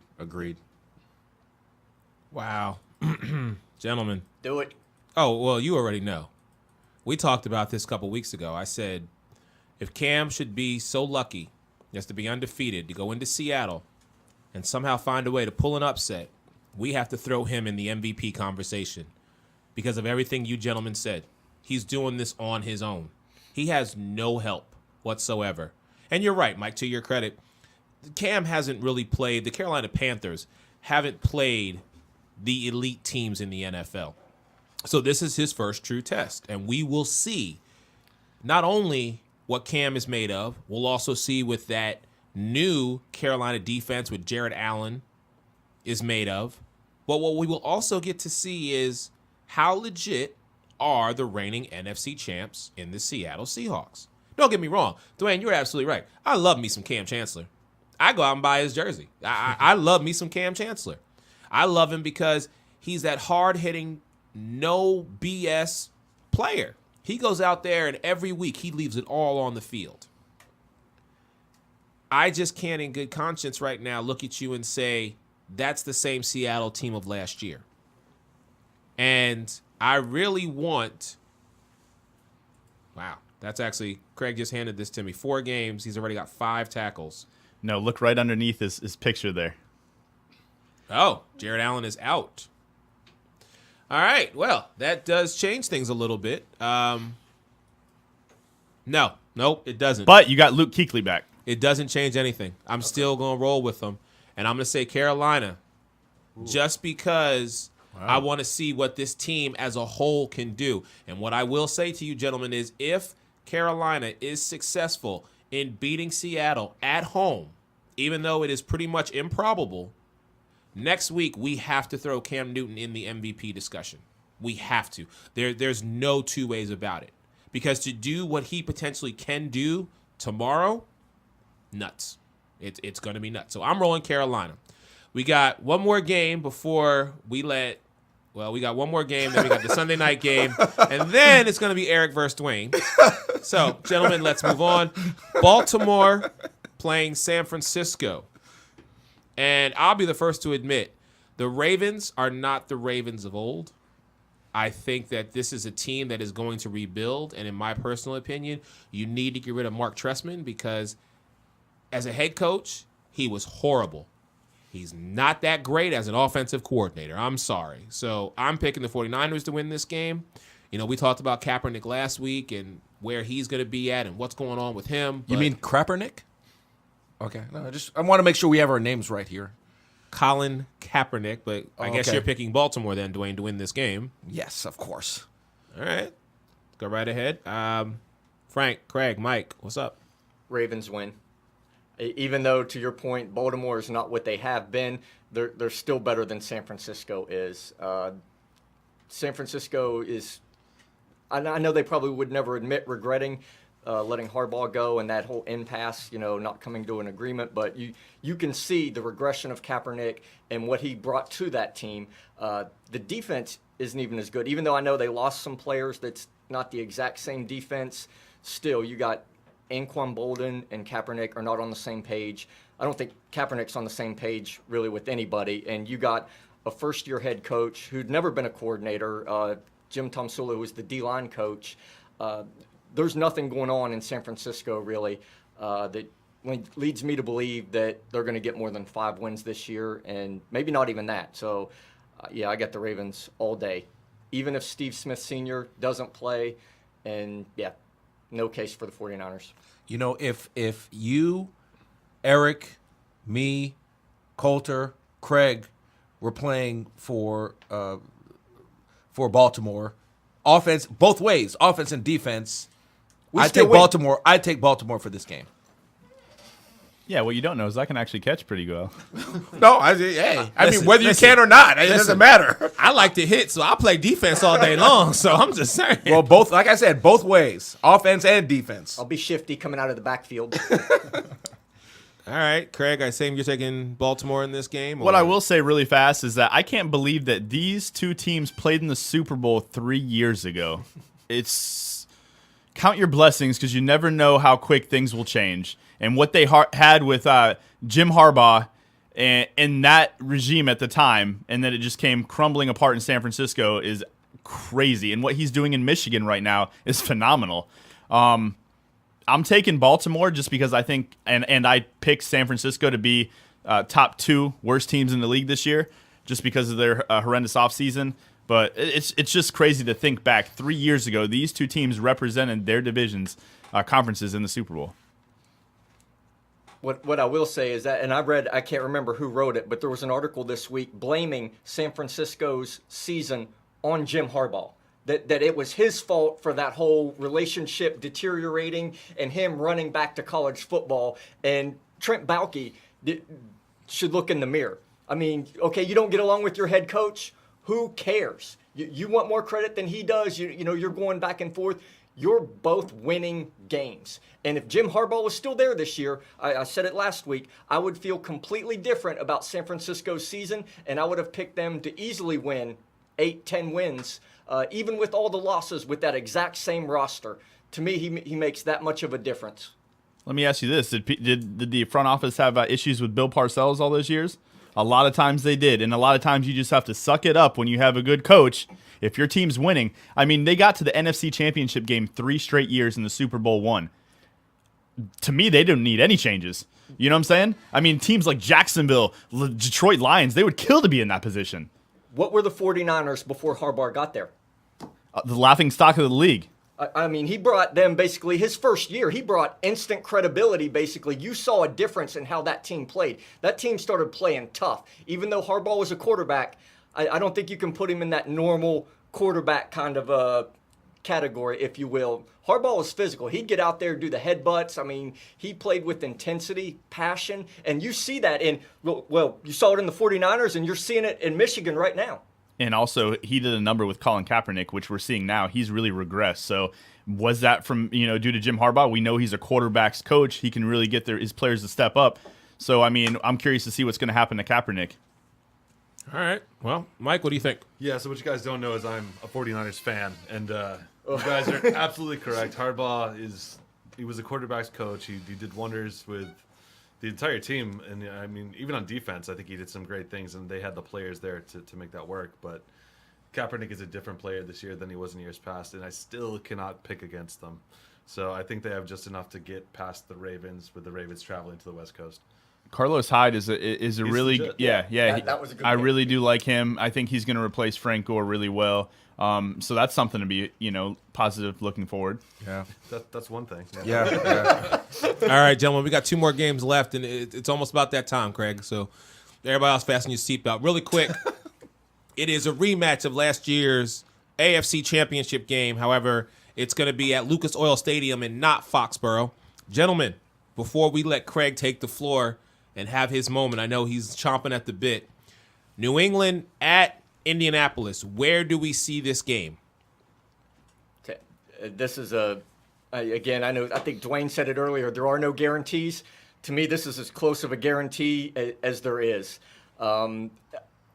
Wow. Gentlemen. Do it. Oh, well, you already know. We talked about this a couple weeks ago. I said, if Cam should be so lucky as to be undefeated, to go into Seattle and somehow find a way to pull an upset, we have to throw him in the MVP conversation because of everything you gentlemen said. He's doing this on his own. He has no help whatsoever. And you're right, Mike, to your credit, Cam hasn't really played, the Carolina Panthers haven't played the elite teams in the NFL. So this is his first true test, and we will see not only what Cam is made of, we'll also see with that new Carolina defense with Jared Allen is made of, but what we will also get to see is how legit are the reigning NFC champs in the Seattle Seahawks. Don't get me wrong, Dwayne, you're absolutely right. I love me some Cam Chancellor. I go out and buy his jersey. I love me some Cam Chancellor. I love him because he's that hard-hitting, no BS player. He goes out there and every week he leaves it all on the field. I just can't in good conscience right now look at you and say that's the same Seattle team of last year. And I really want... Wow, that's actually... Craig just handed this to me. 4 games, he's already got 5 tackles. No, look right underneath his picture there. Oh, Jared Allen is out. All right, well, that does change things a little bit. Nope, it doesn't. But you got Luke Kuechly back. It doesn't change anything. I'm still going to roll with them. And I'm going to say Carolina just because I want to see what this team as a whole can do. And what I will say to you, gentlemen, is if Carolina is successful in beating Seattle at home, even though it is pretty much improbable, next week we have to throw Cam Newton in the MVP discussion. We have to. There's no two ways about it. Because to do what he potentially can do tomorrow, nuts. It's going to be nuts. So I'm rolling Carolina. We got one more game before we let... Well, we got one more game, then we got the Sunday night game, and then it's going to be Eric versus Dwayne. So, gentlemen, let's move on. Baltimore playing San Francisco. And I'll be the first to admit, the Ravens are not the Ravens of old. I think that this is a team that is going to rebuild, and in my personal opinion, you need to get rid of Mark Trestman because as a head coach, he was horrible. He's not that great as an offensive coordinator. I'm sorry. So I'm picking the 49ers to win this game. You know, we talked about Kaepernick last week and where he's going to be at and what's going on with him. You mean Kaepernick? Okay. No, I want to make sure we have our names right here. Colin Kaepernick, but I guess okay. you're picking Baltimore then, Dwayne, to win this game. Yes, of course. All right. Go right ahead. Frank, Craig, Mike, what's up? Ravens win. Even though, to your point, Baltimore is not what they have been, they're still better than San Francisco is. San Francisco is, I know they probably would never admit regretting letting Harbaugh go and that whole impasse, not coming to an agreement, but you can see the regression of Kaepernick and what he brought to that team. The defense isn't even as good. Even though I know they lost some players that's not the exact same defense, still you got Anquan Bolden and Kaepernick are not on the same page. I don't think Kaepernick's on the same page really with anybody. And you got a first-year head coach who'd never been a coordinator, Jim Tomsula, who was the D-line coach. There's nothing going on in San Francisco really that leads me to believe that they're going to get more than 5 wins this year, and maybe not even that. So, I got the Ravens all day. Even if Steve Smith Sr. doesn't play, and no case for the 49ers. If you, Eric, me, Coulter, Craig were playing for Baltimore, offense both ways, offense and defense, I'd take Baltimore for this game. Yeah, what you don't know is I can actually catch pretty well. No, I mean, Listen, whether you listen, can or not, it listen. doesn't matter. I like to hit, so I play defense all day long. So I'm just saying. Well, both, like I said, both ways, offense and defense. I'll be shifty coming out of the backfield. All right, Craig, I assume you're taking Baltimore in this game? What or- I will say really fast is that I can't believe that these two teams played in the Super Bowl 3 years ago. It's count your blessings because you never know how quick things will change. And what they had with Jim Harbaugh and that regime at the time, and then it just came crumbling apart in San Francisco, is crazy. And what he's doing in Michigan right now is phenomenal. I'm taking Baltimore just because I think, and I picked San Francisco to be top 2 worst teams in the league this year, just because of their horrendous offseason. But it's just crazy to think back 3 years ago, these two teams represented their divisions, conferences in the Super Bowl. What I will say is that, and I can't remember who wrote it, but there was an article this week blaming San Francisco's season on Jim Harbaugh. That it was his fault for that whole relationship deteriorating and him running back to college football. And Trent Baalke should look in the mirror. I mean, okay, you don't get along with your head coach. Who cares? You want more credit than he does. You know, you're going back and forth. You're both winning games. And if Jim Harbaugh was still there this year, I said it last week, I would feel completely different about San Francisco's season, and I would have picked them to easily win 8-10 wins, even with all the losses with that exact same roster. To me, he makes that much of a difference. Let me ask you this. Did the front office have issues with Bill Parcells all those years? A lot of times they did, and a lot of times you just have to suck it up when you have a good coach. If your team's winning, I mean, they got to the NFC Championship game 3 straight years in the Super Bowl 1. To me, they didn't need any changes. You know what I'm saying? I mean, teams like Jacksonville, Detroit Lions, they would kill to be in that position. What were the 49ers before Harbaugh got there? The laughing stock of the league. I mean, he brought them basically his first year. He brought instant credibility, basically. You saw a difference in how that team played. That team started playing tough. Even though Harbaugh was a quarterback, I don't think you can put him in that normal quarterback kind of category, if you will. Harbaugh was physical. He'd get out there, do the headbutts. I mean, he played with intensity, passion, and you see that well, you saw it in the 49ers, and you're seeing it in Michigan right now. And also, he did a number with Colin Kaepernick, which we're seeing now. He's really regressed. So was that from, due to Jim Harbaugh? We know he's a quarterback's coach. He can really get his players to step up. So, I mean, I'm curious to see what's going to happen to Kaepernick. All right. Well, Mike, what do you think? Yeah, so what you guys don't know is I'm a 49ers fan, and you guys are absolutely correct. Harbaugh he was a quarterback's coach. He did wonders with the entire team, and I mean, even on defense, I think he did some great things, and they had the players there to make that work. But Kaepernick is a different player this year than he was in years past, and I still cannot pick against them. So I think they have just enough to get past the Ravens, with the Ravens traveling to the West Coast. Carlos Hyde is a really legit. yeah. That was a good I pick. really do like him. I think he's going to replace Frank Gore really well. So that's something to be positive looking forward. Yeah. That's one thing. Yeah. All right, gentlemen, we got 2 more games left, and it's almost about that time, Craig. So everybody else fasten your seatbelt. Really quick, it is a rematch of last year's AFC Championship game. However, it's going to be at Lucas Oil Stadium and not Foxborough. Gentlemen, before we let Craig take the floor and have his moment, I know he's chomping at the bit. New England at Indianapolis. Where do we see this game? Okay. This is again, I think Dwayne said it earlier, there are no guarantees. To me, this is as close of a guarantee as there is,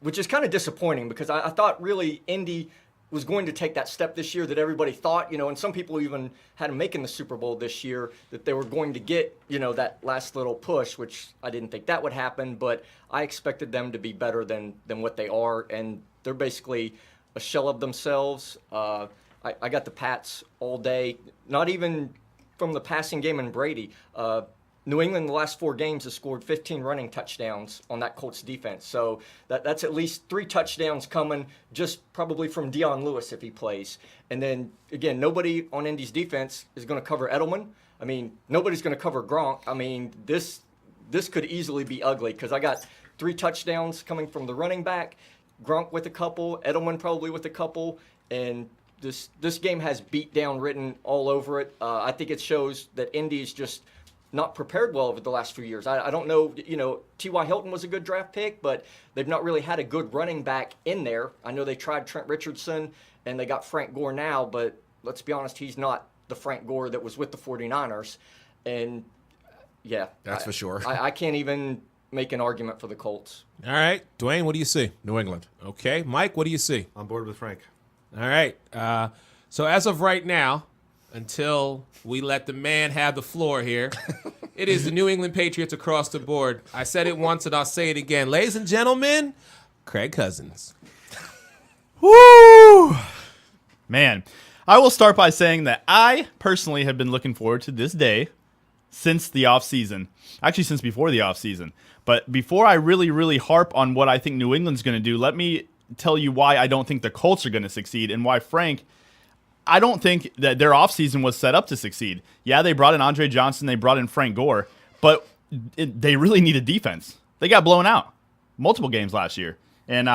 which is kind of disappointing because I thought really Indy was going to take that step this year that everybody thought, and some people even had them making the Super Bowl this year, that they were going to get, that last little push, which I didn't think that would happen, but I expected them to be better than what they are, and they're basically a shell of themselves. I got the Pats all day, not even from the passing game and Brady. New England, the last 4 games, has scored 15 running touchdowns on that Colts defense. So that's at least 3 touchdowns coming just probably from Dion Lewis if he plays. And then, again, nobody on Indy's defense is going to cover Edelman. I mean, nobody's going to cover Gronk. I mean, this could easily be ugly because I got 3 touchdowns coming from the running back, Gronk with a couple, Edelman probably with a couple, and this game has beat down written all over it. I think it shows that Indy is just not prepared well over the last few years. I don't know, T.Y. Hilton was a good draft pick, but they've not really had a good running back in there. I know they tried Trent Richardson, and they got Frank Gore now, but let's be honest, he's not the Frank Gore that was with the 49ers. And, yeah. That's for sure. I can't even make an argument for the Colts. All right, Dwayne, what do you see? New England. Okay, Mike, what do you see? On board with Frank. All right. So as of right now, until we let the man have the floor here, it is the New England Patriots across the board. I said it once and I'll say it again. Ladies and gentlemen, Craig Cousins. Woo! Man, I will start by saying that I personally have been looking forward to this day since the offseason. Actually, since before the offseason. But before I really harp on what I think New England's going to do, let me tell you why I don't think the Colts are going to succeed and why, Frank, I don't think that their offseason was set up to succeed. Yeah, they brought in Andre Johnson, they brought in Frank Gore, but they really need a defense. They got blown out multiple games last year, and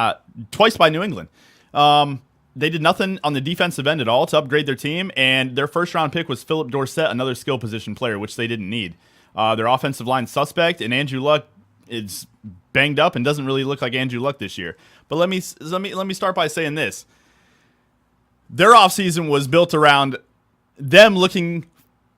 twice by New England. They did nothing on the defensive end at all to upgrade their team, and their first-round pick was Philip Dorsett, another skill position player, which they didn't need. Their offensive line suspect, and Andrew Luck is banged up and doesn't really look like Andrew Luck this year. But let me start by saying this. Their offseason was built around them looking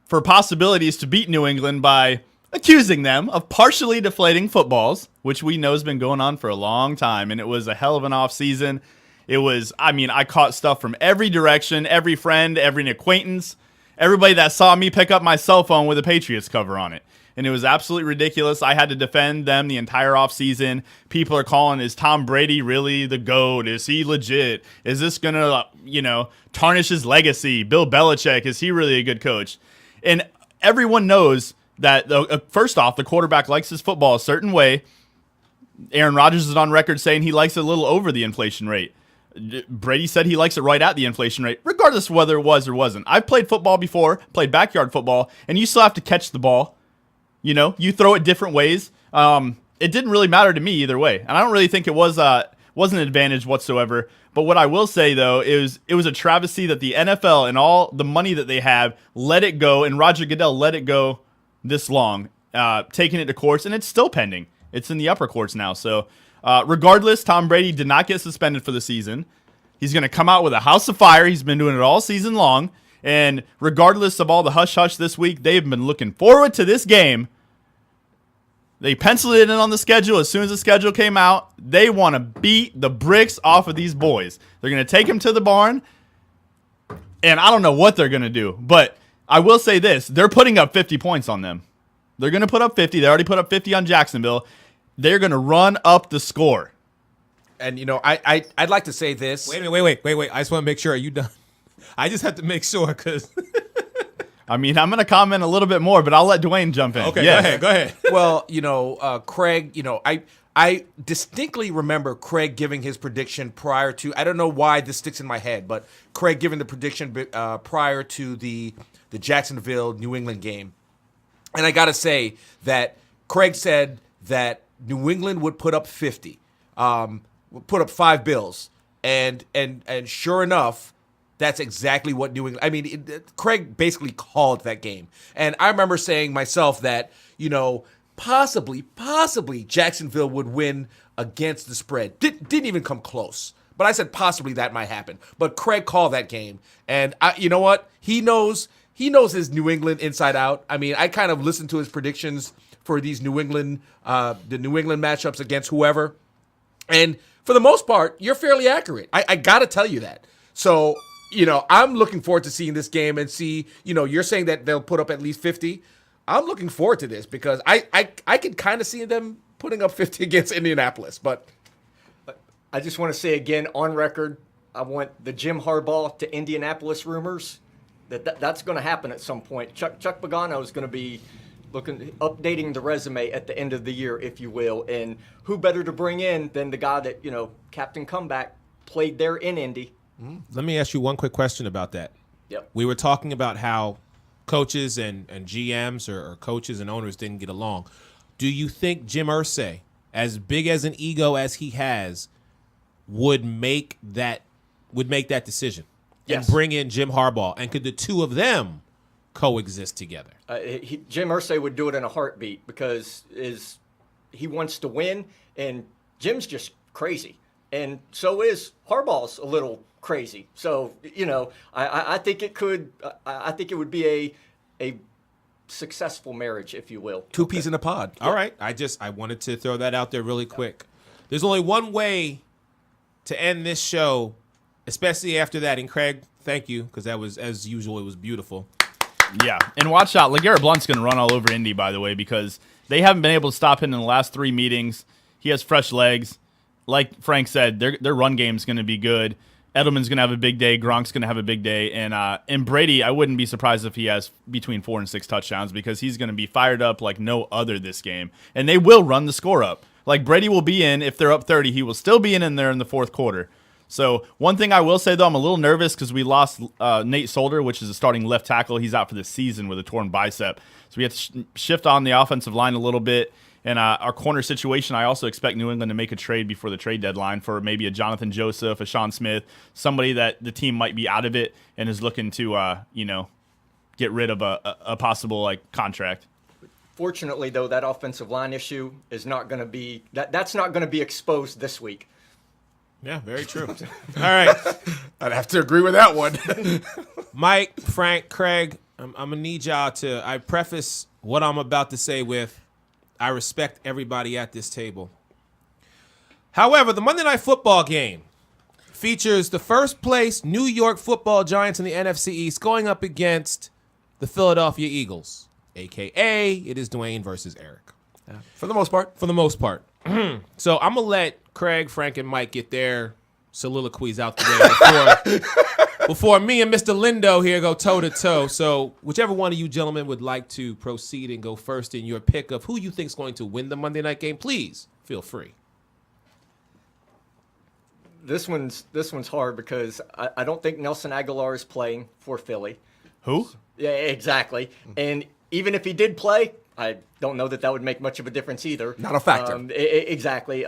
for possibilities to beat New England by accusing them of partially deflating footballs, which we know has been going on for a long time, and it was a hell of an offseason. It was, I caught stuff from every direction, every friend, every acquaintance, everybody that saw me pick up my cell phone with a Patriots cover on it. And it was absolutely ridiculous. I had to defend them the entire offseason. People are calling, is Tom Brady really the GOAT? Is he legit? Is this going to, tarnish his legacy? Bill Belichick, is he really a good coach? And everyone knows that, first off, the quarterback likes his football a certain way. Aaron Rodgers is on record saying he likes it a little over the inflation rate. Brady said he likes it right at the inflation rate, regardless of whether it was or wasn't. I've played football before, played backyard football, and you still have to catch the ball. You throw it different ways. It didn't really matter to me either way, and I don't really think it was an advantage whatsoever. But what I will say though is it was a travesty that the NFL and all the money that they have let it go, and Roger Goodell let it go this long, taking it to courts, and it's still pending. It's in the upper courts now. So regardless, Tom Brady did not get suspended for the season. He's going to come out with a house of fire. He's been doing it all season long. And regardless of all the hush-hush this week, they've been looking forward to this game. They penciled it in on the schedule. As soon as the schedule came out, they want to beat the bricks off of these boys. They're going to take them to the barn, and I don't know what they're going to do. But I will say this. They're putting up 50 points on them. They're going to put up 50. They already put up 50 on Jacksonville. They're going to run up the score. And, I'd like to say this. Wait. I just want to make sure. Are you done? I just have to make sure because... I'm going to comment a little bit more, but I'll let Dwayne jump in. Okay, yes. go ahead. Well, Craig, I distinctly remember Craig giving his prediction prior to, I don't know why this sticks in my head, but Craig giving the prediction prior to the Jacksonville New England game. And I got to say that Craig said that New England would put up 50, would put up 5 bills. And sure enough, that's exactly what New England... Craig basically called that game. And I remember saying myself that, possibly Jacksonville would win against the spread. Didn't even come close. But I said possibly that might happen. But Craig called that game. And you know what? He knows his New England inside out. I kind of listened to his predictions for these the New England matchups against whoever. And for the most part, you're fairly accurate. I got to tell you that. So... I'm looking forward to seeing this game and see, you're saying that they'll put up at least 50. I'm looking forward to this because I can kind of see them putting up 50 against Indianapolis. But I just want to say again, on record, I want the Jim Harbaugh to Indianapolis rumors. That's going to happen at some point. Chuck Pagano is going to be updating the resume at the end of the year, if you will. And who better to bring in than the guy that, Captain Comeback played there in Indy. Let me ask you one quick question about that. Yep. We were talking about how coaches and GMs or coaches and owners didn't get along. Do you think Jim Irsay, as big as an ego as he has, would make that decision? Yes. And bring in Jim Harbaugh? And could the two of them coexist together? Jim Irsay would do it in a heartbeat because he wants to win, and Jim's just crazy, and so is Harbaugh's a little crazy. So I think it could. I think it would be a successful marriage, if you will. Two peas in a pod. All right. I wanted to throw that out there really quick. There's only one way to end this show, especially after that. And Craig, thank you, because that was, as usual, it was beautiful. Yeah, and watch out. LeGarrette Blount's going to run all over Indy, by the way, because they haven't been able to stop him in the last 3 meetings. He has fresh legs. Like Frank said, their run game's going to be good. Edelman's going to have a big day. Gronk's going to have a big day. And Brady, I wouldn't be surprised if he has between 4 and 6 touchdowns because he's going to be fired up like no other this game. And they will run the score up. Like Brady will be in, if they're up 30, he will still be in there in the fourth quarter. So one thing I will say, though, I'm a little nervous because we lost Nate Solder, which is a starting left tackle. He's out for the season with a torn bicep. So we have to shift on the offensive line a little bit. And our corner situation, I also expect New England to make a trade before the trade deadline for maybe a Jonathan Joseph, a Sean Smith, somebody that the team might be out of it and is looking to, get rid of a possible contract. Fortunately, though, that offensive line issue is not going to be that's not going to be exposed this week. Yeah, very true. All right. I'd have to agree with that one. Mike, Frank, Craig, I'm going to need y'all to, I preface what I'm about to say with, I respect everybody at this table. However, the Monday Night Football game features the first place New York Football Giants in the NFC East going up against the Philadelphia Eagles, a.k.a. it is Dwayne versus Eric. For the most part. For the most part. So I'm going to let Craig, Frank, and Mike get their soliloquies out the way before me and Mr. Lindo here go toe-to-toe. So whichever one of you gentlemen would like to proceed and go first in your pick of who you think is going to win the Monday night game, please feel free. This one's hard because I don't think Nelson Aguilar is playing for Philly. Who? Yeah, exactly. And even if he did play, I don't know that would make much of a difference either. Not a factor. Exactly.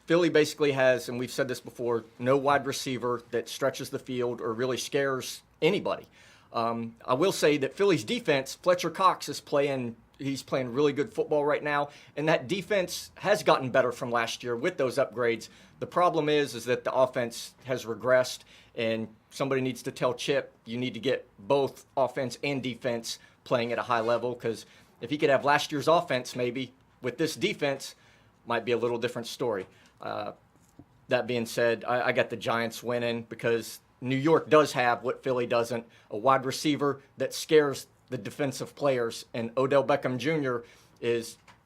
Philly basically has, and we've said this before, no wide receiver that stretches the field or really scares anybody. I will say that Philly's defense, Fletcher Cox is playing really good football right now, and that defense has gotten better from last year with those upgrades. The problem is that the offense has regressed, and somebody needs to tell Chip you need to get both offense and defense playing at a high level, because if he could have last year's offense maybe with this defense, might be a little different story. That being said, I got the Giants winning because New York does have what Philly doesn't, a wide receiver that scares the defensive players, and Odell Beckham Jr.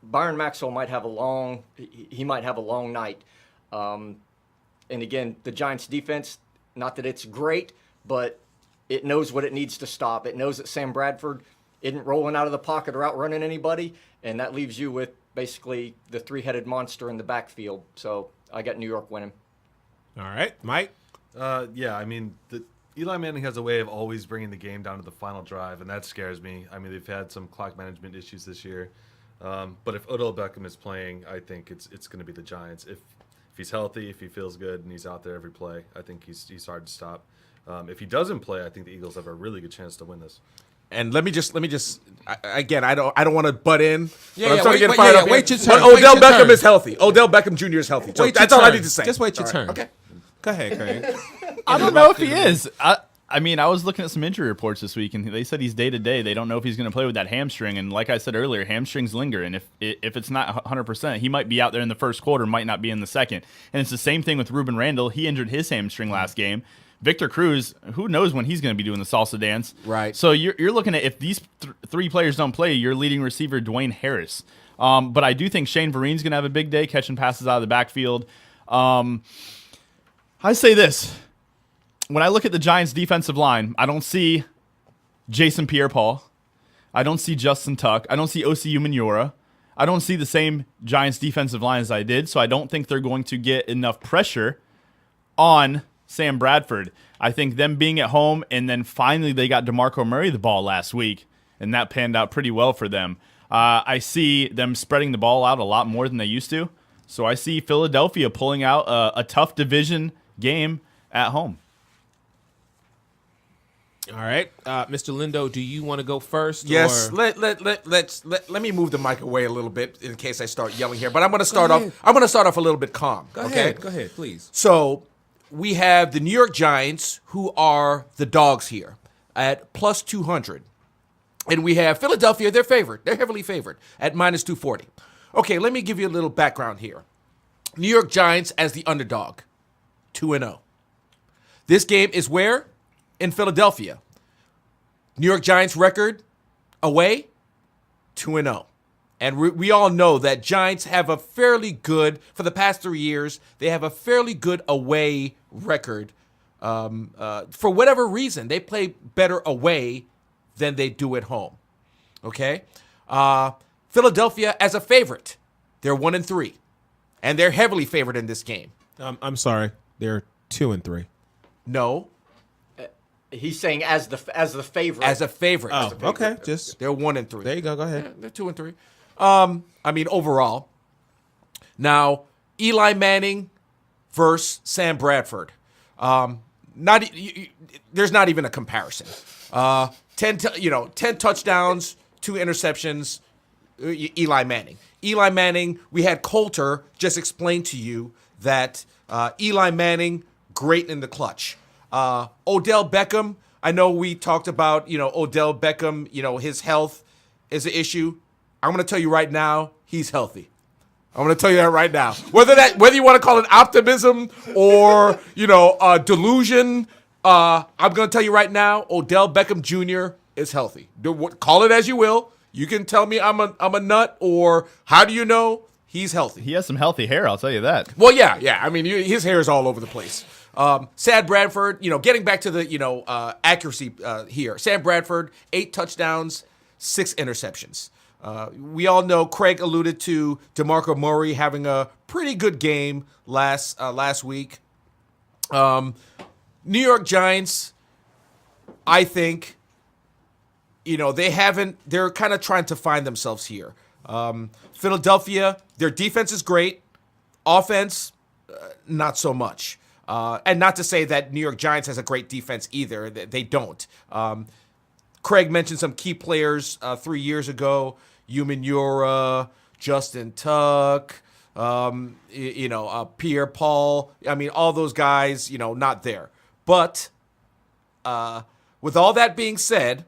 Byron Maxwell might have a long night. And again, the Giants defense, not that it's great, but it knows what it needs to stop. It knows that Sam Bradford isn't rolling out of the pocket or outrunning anybody, and that leaves you with basically the three-headed monster in the backfield. So I got New York winning. All right, Mike? Yeah, I mean, Eli Manning has a way of always bringing the game down to the final drive, and that scares me. I mean, they've had some clock management issues this year. But if Odell Beckham is playing, I think it's going to be the Giants. If he's healthy, if he feels good, and he's out there every play, I think he's hard to stop. If he doesn't play, I think the Eagles have a really good chance to win this. And let me just again, I don't want to butt in. Yeah, but I'm starting to get wait, fired yeah, up. wait your turn. But Wait Odell your Beckham turn. is healthy. Odell Beckham Jr. is healthy. So Wait your that's all I turn. need to say. Just wait your All turn. right, okay. Go ahead, Craig. I don't know if he is. I mean, I was looking at some injury reports this week, and they said he's day-to-day. They don't know if he's going to play with that hamstring. And like I said earlier, hamstrings linger. And if it's not 100%, he might be out there in the first quarter, might not be in the second. And it's the same thing with Ruben Randall. He injured his hamstring last game. Victor Cruz, who knows when he's going to be doing the salsa dance. Right. So you're looking at, if these three players don't play, your leading receiver, Dwayne Harris. But I do think Shane Vereen's going to have a big day, catching passes out of the backfield. I say this. When I look at the Giants' defensive line, I don't see Jason Pierre-Paul. I don't see Justin Tuck. I don't see Osi Umenyiora. I don't see the same Giants' defensive line as I did, so I don't think they're going to get enough pressure on Sam Bradford. I think them being at home, and then finally they got DeMarco Murray the ball last week, and that panned out pretty well for them. I see them spreading the ball out a lot more than they used to, so I see Philadelphia pulling out a tough division game at home. All right, Mr. Lindo, do you want to go first? Yes, or- let me move the mic away a little bit in case I start yelling here. But I'm going to start ahead. off. I'm going to start off a little bit calm. Go okay, ahead, please. So we have the New York Giants, who are the dogs here at plus 200, and we have Philadelphia. They're favored. They're heavily favored at minus 240. Okay, let me give you a little background here. New York Giants as the underdog, 2-0. This game is where? In Philadelphia. New York Giants record away, 2-0. And we all know that Giants have a fairly good, for the past 3 years, they have a fairly good away record. For whatever reason, they play better away than they do at home. Okay? Philadelphia as a favorite. They're 1-3. And they're heavily favored in this game. I'm sorry, they're 2-3. No. He's saying as the favorite. As a favorite. Oh, okay. Just They're 1-3. there you go. Go ahead. Yeah, they're 2-3. I mean, overall. Now, Eli Manning versus Sam Bradford. There's not even a comparison. 10 touchdowns, 2 interceptions. Eli Manning. Eli Manning. We had Coulter just explain to you that Eli Manning great in the clutch. Odell Beckham. I know we talked about Odell Beckham. His health is an issue. I'm going to tell you right now, he's healthy. I'm going to tell you that right now. Whether you want to call it optimism or delusion, I'm going to tell you right now, Odell Beckham Jr. is healthy. Call it as you will. You can tell me I'm a nut, or how do you know he's healthy? He has some healthy hair, I'll tell you that. Well, yeah. I mean, his hair is all over the place. Sam Bradford, getting back to the accuracy here. Sam Bradford, 8 touchdowns, 6 interceptions. We all know Craig alluded to DeMarco Murray having a pretty good game last week. New York Giants, I think, they're kind of trying to find themselves here. Philadelphia, their defense is great. Offense, not so much. And not to say that New York Giants has a great defense either. They don't. Craig mentioned some key players 3 years ago. Umanura, Justin Tuck, Pierre Paul. I mean, all those guys, not there. But with all that being said,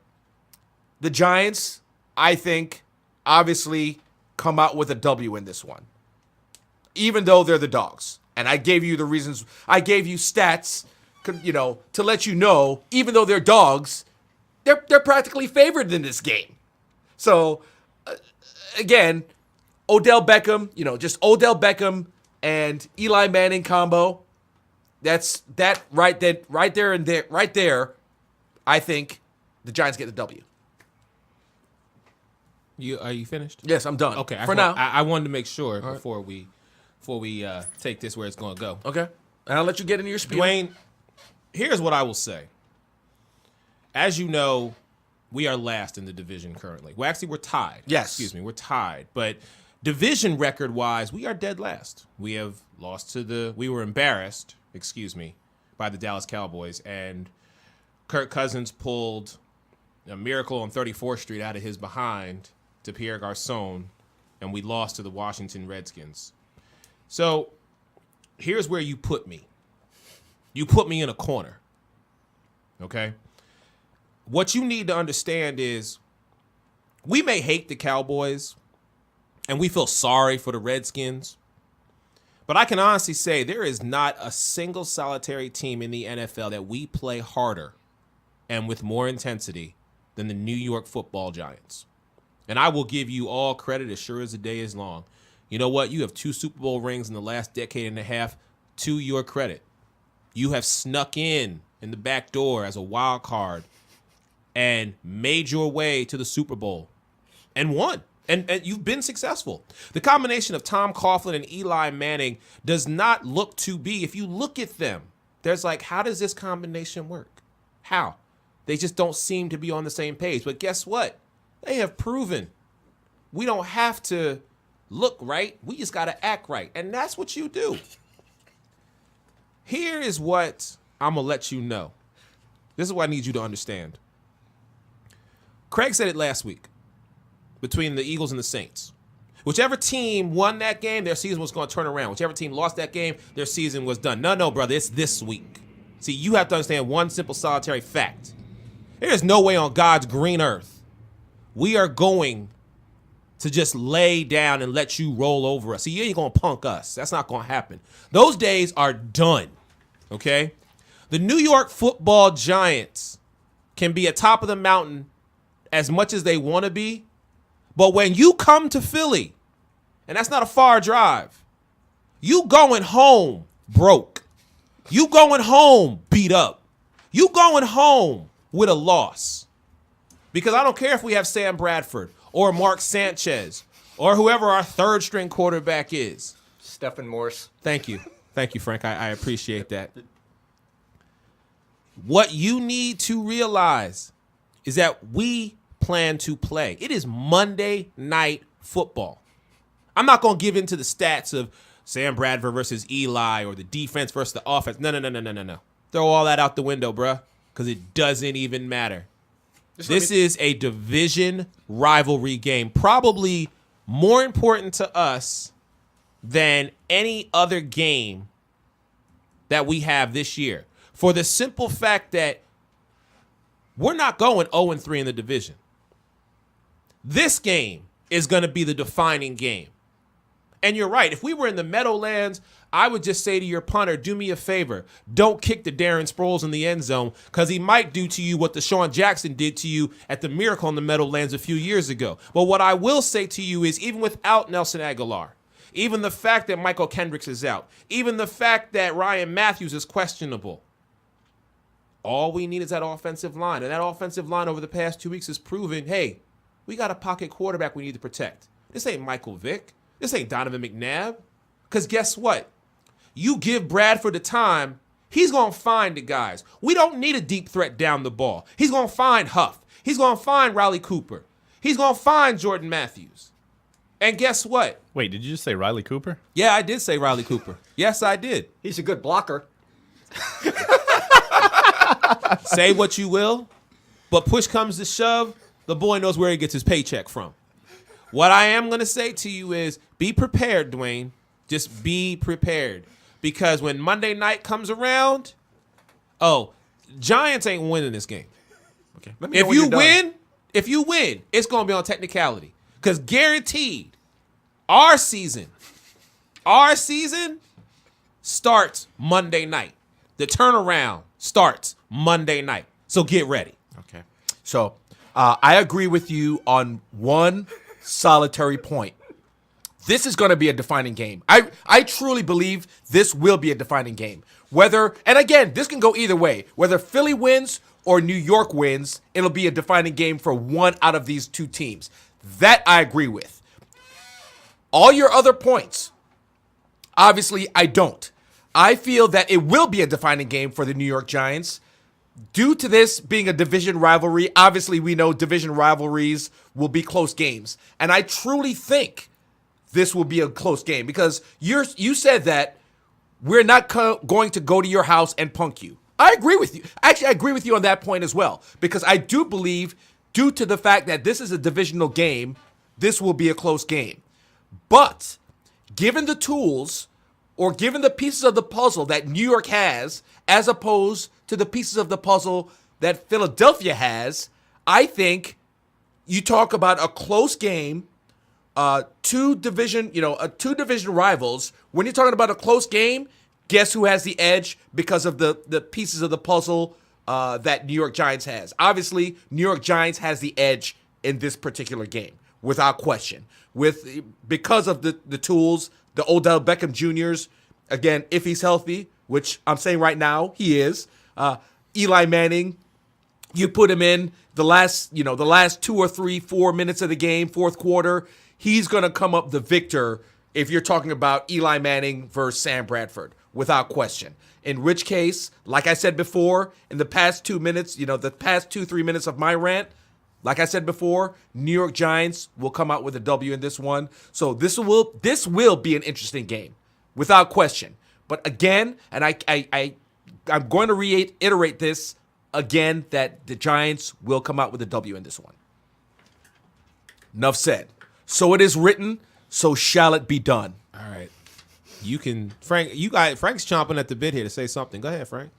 the Giants, I think, obviously come out with a W in this one, even though they're the dogs. And I gave you the reasons. I gave you stats, to let you know, even though they're dogs, they're practically favored in this game. So, again, Odell Beckham, just Odell Beckham and Eli Manning combo. That's that right there. I think the Giants get the W. Are you finished? Yes, I'm done. Okay. now. I wanted to make sure before we take this where it's going to go. Okay. And I'll let you get into your spiel. Dwayne, here's what I will say. As you know, we are last in the division currently. Well, actually, we're tied. Yes. Excuse me, we're tied. But division record-wise, we are dead last. We have lost we were embarrassed, by the Dallas Cowboys. And Kirk Cousins pulled a miracle on 34th Street out of his behind to Pierre Garçon, and we lost to the Washington Redskins. So here's where you put me. You put me in a corner, okay? What you need to understand is we may hate the Cowboys and we feel sorry for the Redskins, but I can honestly say there is not a single solitary team in the NFL that we play harder and with more intensity than the New York Football Giants. And I will give you all credit as sure as the day is long. You know what? You have 2 Super Bowl rings in the last decade and a half to your credit. You have snuck in the back door as a wild card and made your way to the Super Bowl and won. And you've been successful. The combination of Tom Coughlin and Eli Manning does not look to be, if you look at them, there's how does this combination work? How? They just don't seem to be on the same page. But guess what? They have proven we don't have to look right. We just got to act right. And that's what you do. Here is what I'm going to let you know. This is what I need you to understand. Craig said it last week between the Eagles and the Saints. Whichever team won that game, their season was going to turn around. Whichever team lost that game, their season was done. No, brother, it's this week. See, you have to understand one simple solitary fact. There is no way on God's green earth we are going to just lay down and let you roll over us. See, you ain't going to punk us. That's not going to happen. Those days are done, okay? The New York Football Giants can be atop of the mountain as much as they want to be, but when you come to Philly, and that's not a far drive, you going home broke. You going home beat up. You going home with a loss. Because I don't care if we have Sam Bradford or Mark Sanchez or whoever our third string quarterback is. Stephen Morris. Thank you. Thank you, Frank. I appreciate that. What you need to realize is that we plan to play. It is Monday Night Football. I'm not going to give into the stats of Sam Bradford versus Eli or the defense versus the offense. No. Throw all that out the window, bruh, because it doesn't even matter. This is a division rivalry game, probably more important to us than any other game that we have this year, for the simple fact that we're not going 0-3 in the division. This game is going to be the defining game. And you're right. If we were in the Meadowlands, I would just say to your punter, do me a favor. Don't kick the Darren Sproles in the end zone, because he might do to you what Deshaun Jackson did to you at the Miracle in the Meadowlands a few years ago. But what I will say to you is, even without Nelson Aguilar, even the fact that Michael Kendricks is out, even the fact that Ryan Matthews is questionable, all we need is that offensive line. And that offensive line over the past 2 weeks has proven, hey, we got a pocket quarterback we need to protect. This ain't Michael Vick. This ain't Donovan McNabb. Because guess what? You give Bradford the time, he's going to find the guys. We don't need a deep threat down the ball. He's going to find Huff. He's going to find Riley Cooper. He's going to find Jordan Matthews. And guess what? Wait, did you just say Riley Cooper? Yeah, I did say Riley Cooper. Yes, I did. He's a good blocker. Say what you will, but push comes to shove, the boy knows where he gets his paycheck from. What I am going to say to you is be prepared, Dwayne. Just be prepared. Because when Monday night comes around, Giants ain't winning this game. Okay. Let me know If you win, it's going to be on technicality. Because guaranteed, our season starts Monday night. The turnaround starts Monday night. So get ready. Okay. So I agree with you on one solitary point. This is going to be a defining game. I truly believe this will be a defining game. And again, this can go either way. Whether Philly wins or New York wins, it'll be a defining game for one out of these two teams. That I agree with. All your other points, obviously, I don't. I feel that it will be a defining game for the New York Giants. Due to this being a division rivalry, obviously we know division rivalries will be close games. And I truly think this will be a close game because you said that we're not going to go to your house and punk you. I agree with you. Actually, I agree with you on that point as well because I do believe, due to the fact that this is a divisional game, this will be a close game. But given the tools or given the pieces of the puzzle that New York has as opposed to the pieces of the puzzle that Philadelphia has, I think you talk about a close game, two division rivals. When you're talking about a close game, guess who has the edge because of the pieces of the puzzle that New York Giants has? Obviously, New York Giants has the edge in this particular game, without question. Because of the tools, the Odell Beckham Jr.'s, again, if he's healthy, which I'm saying right now he is. Eli Manning, you put him in the last 2 or 3, 4 minutes of the game, fourth quarter, he's going to come up the victor if you're talking about Eli Manning versus Sam Bradford, without question. In which case, like I said before, in the past 2 minutes, the past 2-3 minutes of my rant, like I said before, New York Giants will come out with a W in this one. So this will be an interesting game, without question. But again, and I'm going to reiterate this again that the Giants will come out with a W in this one. Enough said. So it is written, so shall it be done. All right. You can, Frank. Frank's chomping at the bit here to say something. Go ahead, Frank.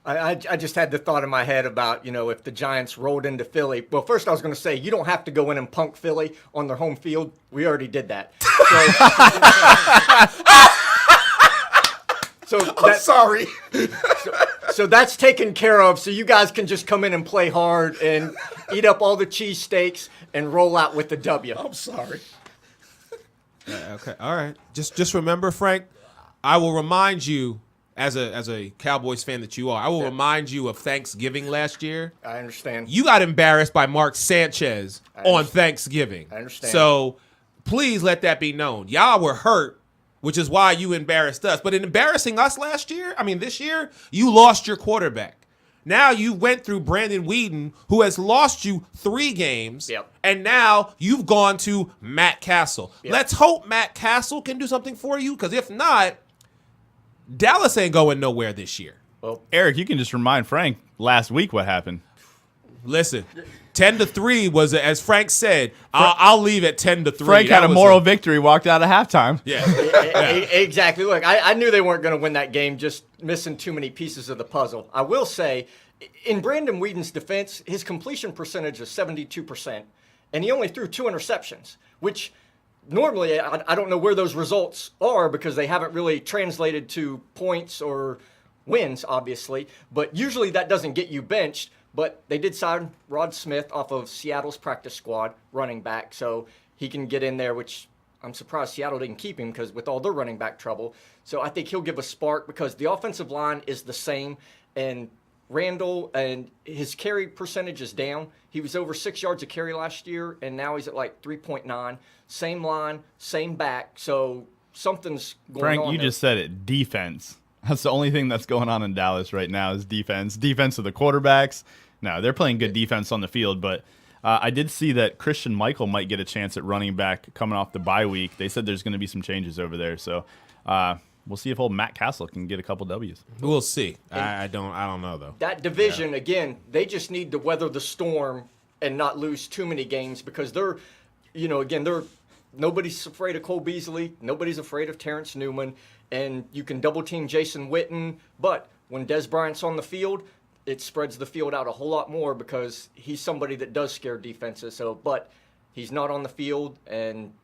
I just had the thought in my head about, if the Giants rolled into Philly. Well, first I was going to say, you don't have to go in and punk Philly on their home field. We already did that. I'm sorry. So that's taken care of. So you guys can just come in and play hard and eat up all the cheesesteaks and roll out with the W. I'm sorry. Okay. All right. Just remember, Frank, I will remind you, as a Cowboys fan that you are, I will remind you of Thanksgiving last year. I understand. You got embarrassed by Mark Sanchez on Thanksgiving. I understand. So please let that be known. Y'all were hurt, which is why you embarrassed us. But in embarrassing us this year, you lost your quarterback. Now you went through Brandon Weeden, who has lost you 3 games. Yep. And now you've gone to Matt Castle. Yep. Let's hope Matt Castle can do something for you, because if not, Dallas ain't going nowhere this year. Well, Eric, you can just remind Frank last week what happened. Listen, 10-3 was, as Frank said, I'll leave at 10-3. Frank had a moral victory, walked out at halftime. Yeah. Exactly. Look, I knew they weren't going to win that game, just missing too many pieces of the puzzle. I will say, in Brandon Weeden's defense, his completion percentage is 72%, and he only threw 2 interceptions, which normally I don't know where those results are because they haven't really translated to points or wins, obviously. But usually that doesn't get you benched. But they did sign Rod Smith off of Seattle's practice squad, running back, so he can get in there, which I'm surprised Seattle didn't keep him because with all their running back trouble. So I think he'll give a spark because the offensive line is the same, and Randall and his carry percentage is down. He was over 6 yards a carry last year, and now he's at like 3.9. Same line, same back, so something's going Frank, on you there. just said it, defense. That's the only thing that's going on in Dallas right now is defense. Defense of the quarterbacks. No, they're playing good defense on the field, but I did see that Christian Michael might get a chance at running back coming off the bye week. They said there's going to be some changes over there, so we'll see if old Matt Castle can get a couple W's. We'll see. I don't know, though. That division, again, they just need to weather the storm and not lose too many games because they're nobody's afraid of Cole Beasley. Nobody's afraid of Terrence Newman. And you can double team Jason Witten. But when Des Bryant's on the field, it spreads the field out a whole lot more because he's somebody that does scare defenses. But he's not on the field.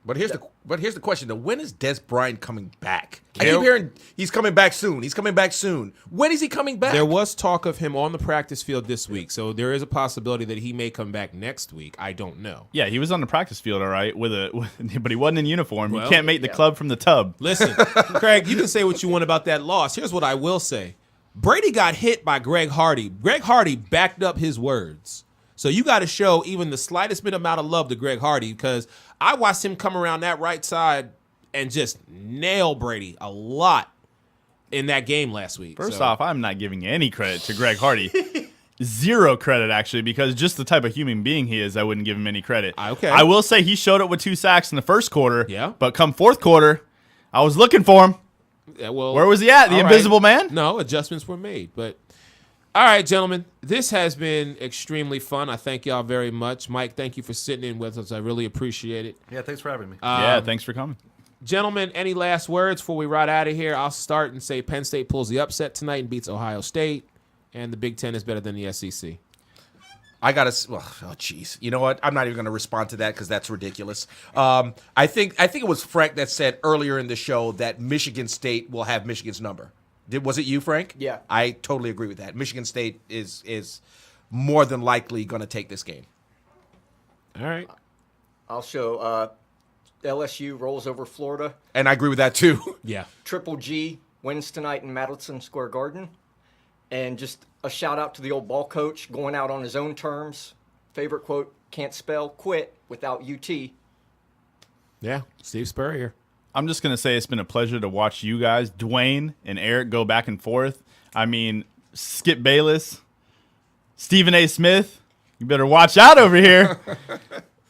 But here's the question though: when is Des Bryant coming back? I keep hearing he's coming back soon. He's coming back soon. When is he coming back? There was talk of him on the practice field this week, so there is a possibility that he may come back next week. I don't know. Yeah, he was on the practice field, all right, but he wasn't in uniform. Well, you can't make the club from the tub. Listen, Craig, you can say what you want about that loss. Here's what I will say. Brady got hit by Greg Hardy. Greg Hardy backed up his words. So you got to show even the slightest bit amount of love to Greg Hardy because I watched him come around that right side and just nail Brady a lot in that game last week. First off, I'm not giving any credit to Greg Hardy. Zero credit, actually, because just the type of human being he is, I wouldn't give him any credit. Okay. I will say he showed up with 2 sacks in the first quarter. Yeah. But come fourth quarter, I was looking for him. Yeah, well, where was he at? The invisible man? No, adjustments were made. But all right, gentlemen, this has been extremely fun. I thank y'all very much. Mike, thank you for sitting in with us. I really appreciate it. Yeah, thanks for having me. Yeah, thanks for coming. Gentlemen, any last words before we ride out of here? I'll start and say Penn State pulls the upset tonight and beats Ohio State, and the Big Ten is better than the SEC. I gotta. Oh, jeez. You know what? I'm not even gonna respond to that because that's ridiculous. I think it was Frank that said earlier in the show that Michigan State will have Michigan's number. Was it you, Frank? Yeah. I totally agree with that. Michigan State is more than likely going to take this game. All right. I'll show LSU rolls over Florida. And I agree with that, too. Yeah. Triple G wins tonight in Madison Square Garden. And just a shout out to the old ball coach going out on his own terms. Favorite quote, can't spell quit without UT. Yeah, Steve Spurrier. I'm just going to say it's been a pleasure to watch you guys, Dwayne and Eric, go back and forth. I mean, Skip Bayless, Stephen A. Smith, you better watch out over here.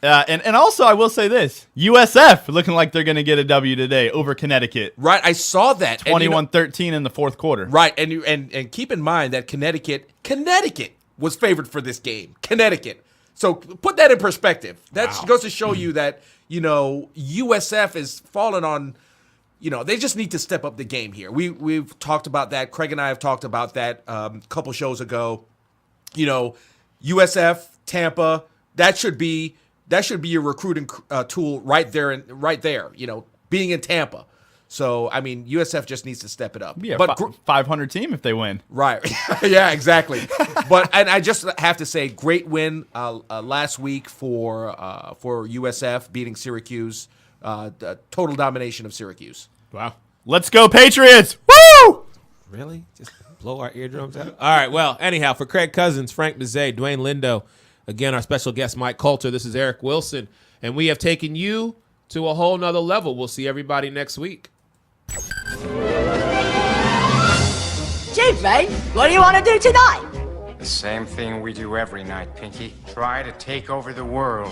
And also, I will say this. USF looking like they're going to get a W today over Connecticut. Right, I saw that. And, you know, 21-13 in the fourth quarter. right, and keep in mind that Connecticut was favored for this game. Connecticut. So put that in perspective. That goes to show you that, you know, USF is falling on, you know, they just need to step up the game here. We've talked about that. Craig and I have talked about that a couple shows ago. You know, USF, Tampa, that should be your recruiting tool right there. You know, being in Tampa. So I mean, USF just needs to step it up. Yeah, but 500 team if they win. right, yeah, exactly. And I just have to say, great win last week for USF beating Syracuse. Total domination of Syracuse. Wow. Let's go Patriots! Woo! Really? Just blow our eardrums out? All right, well, anyhow, for Craig Cousins, Frank Bizet, Dwayne Lindo, again, our special guest, Mike Coulter, this is Eric Wilson, and we have taken you to a whole nother level. We'll see everybody next week. Chief, mate, what do you want to do tonight? The same thing we do every night, Pinky. Try to take over the world.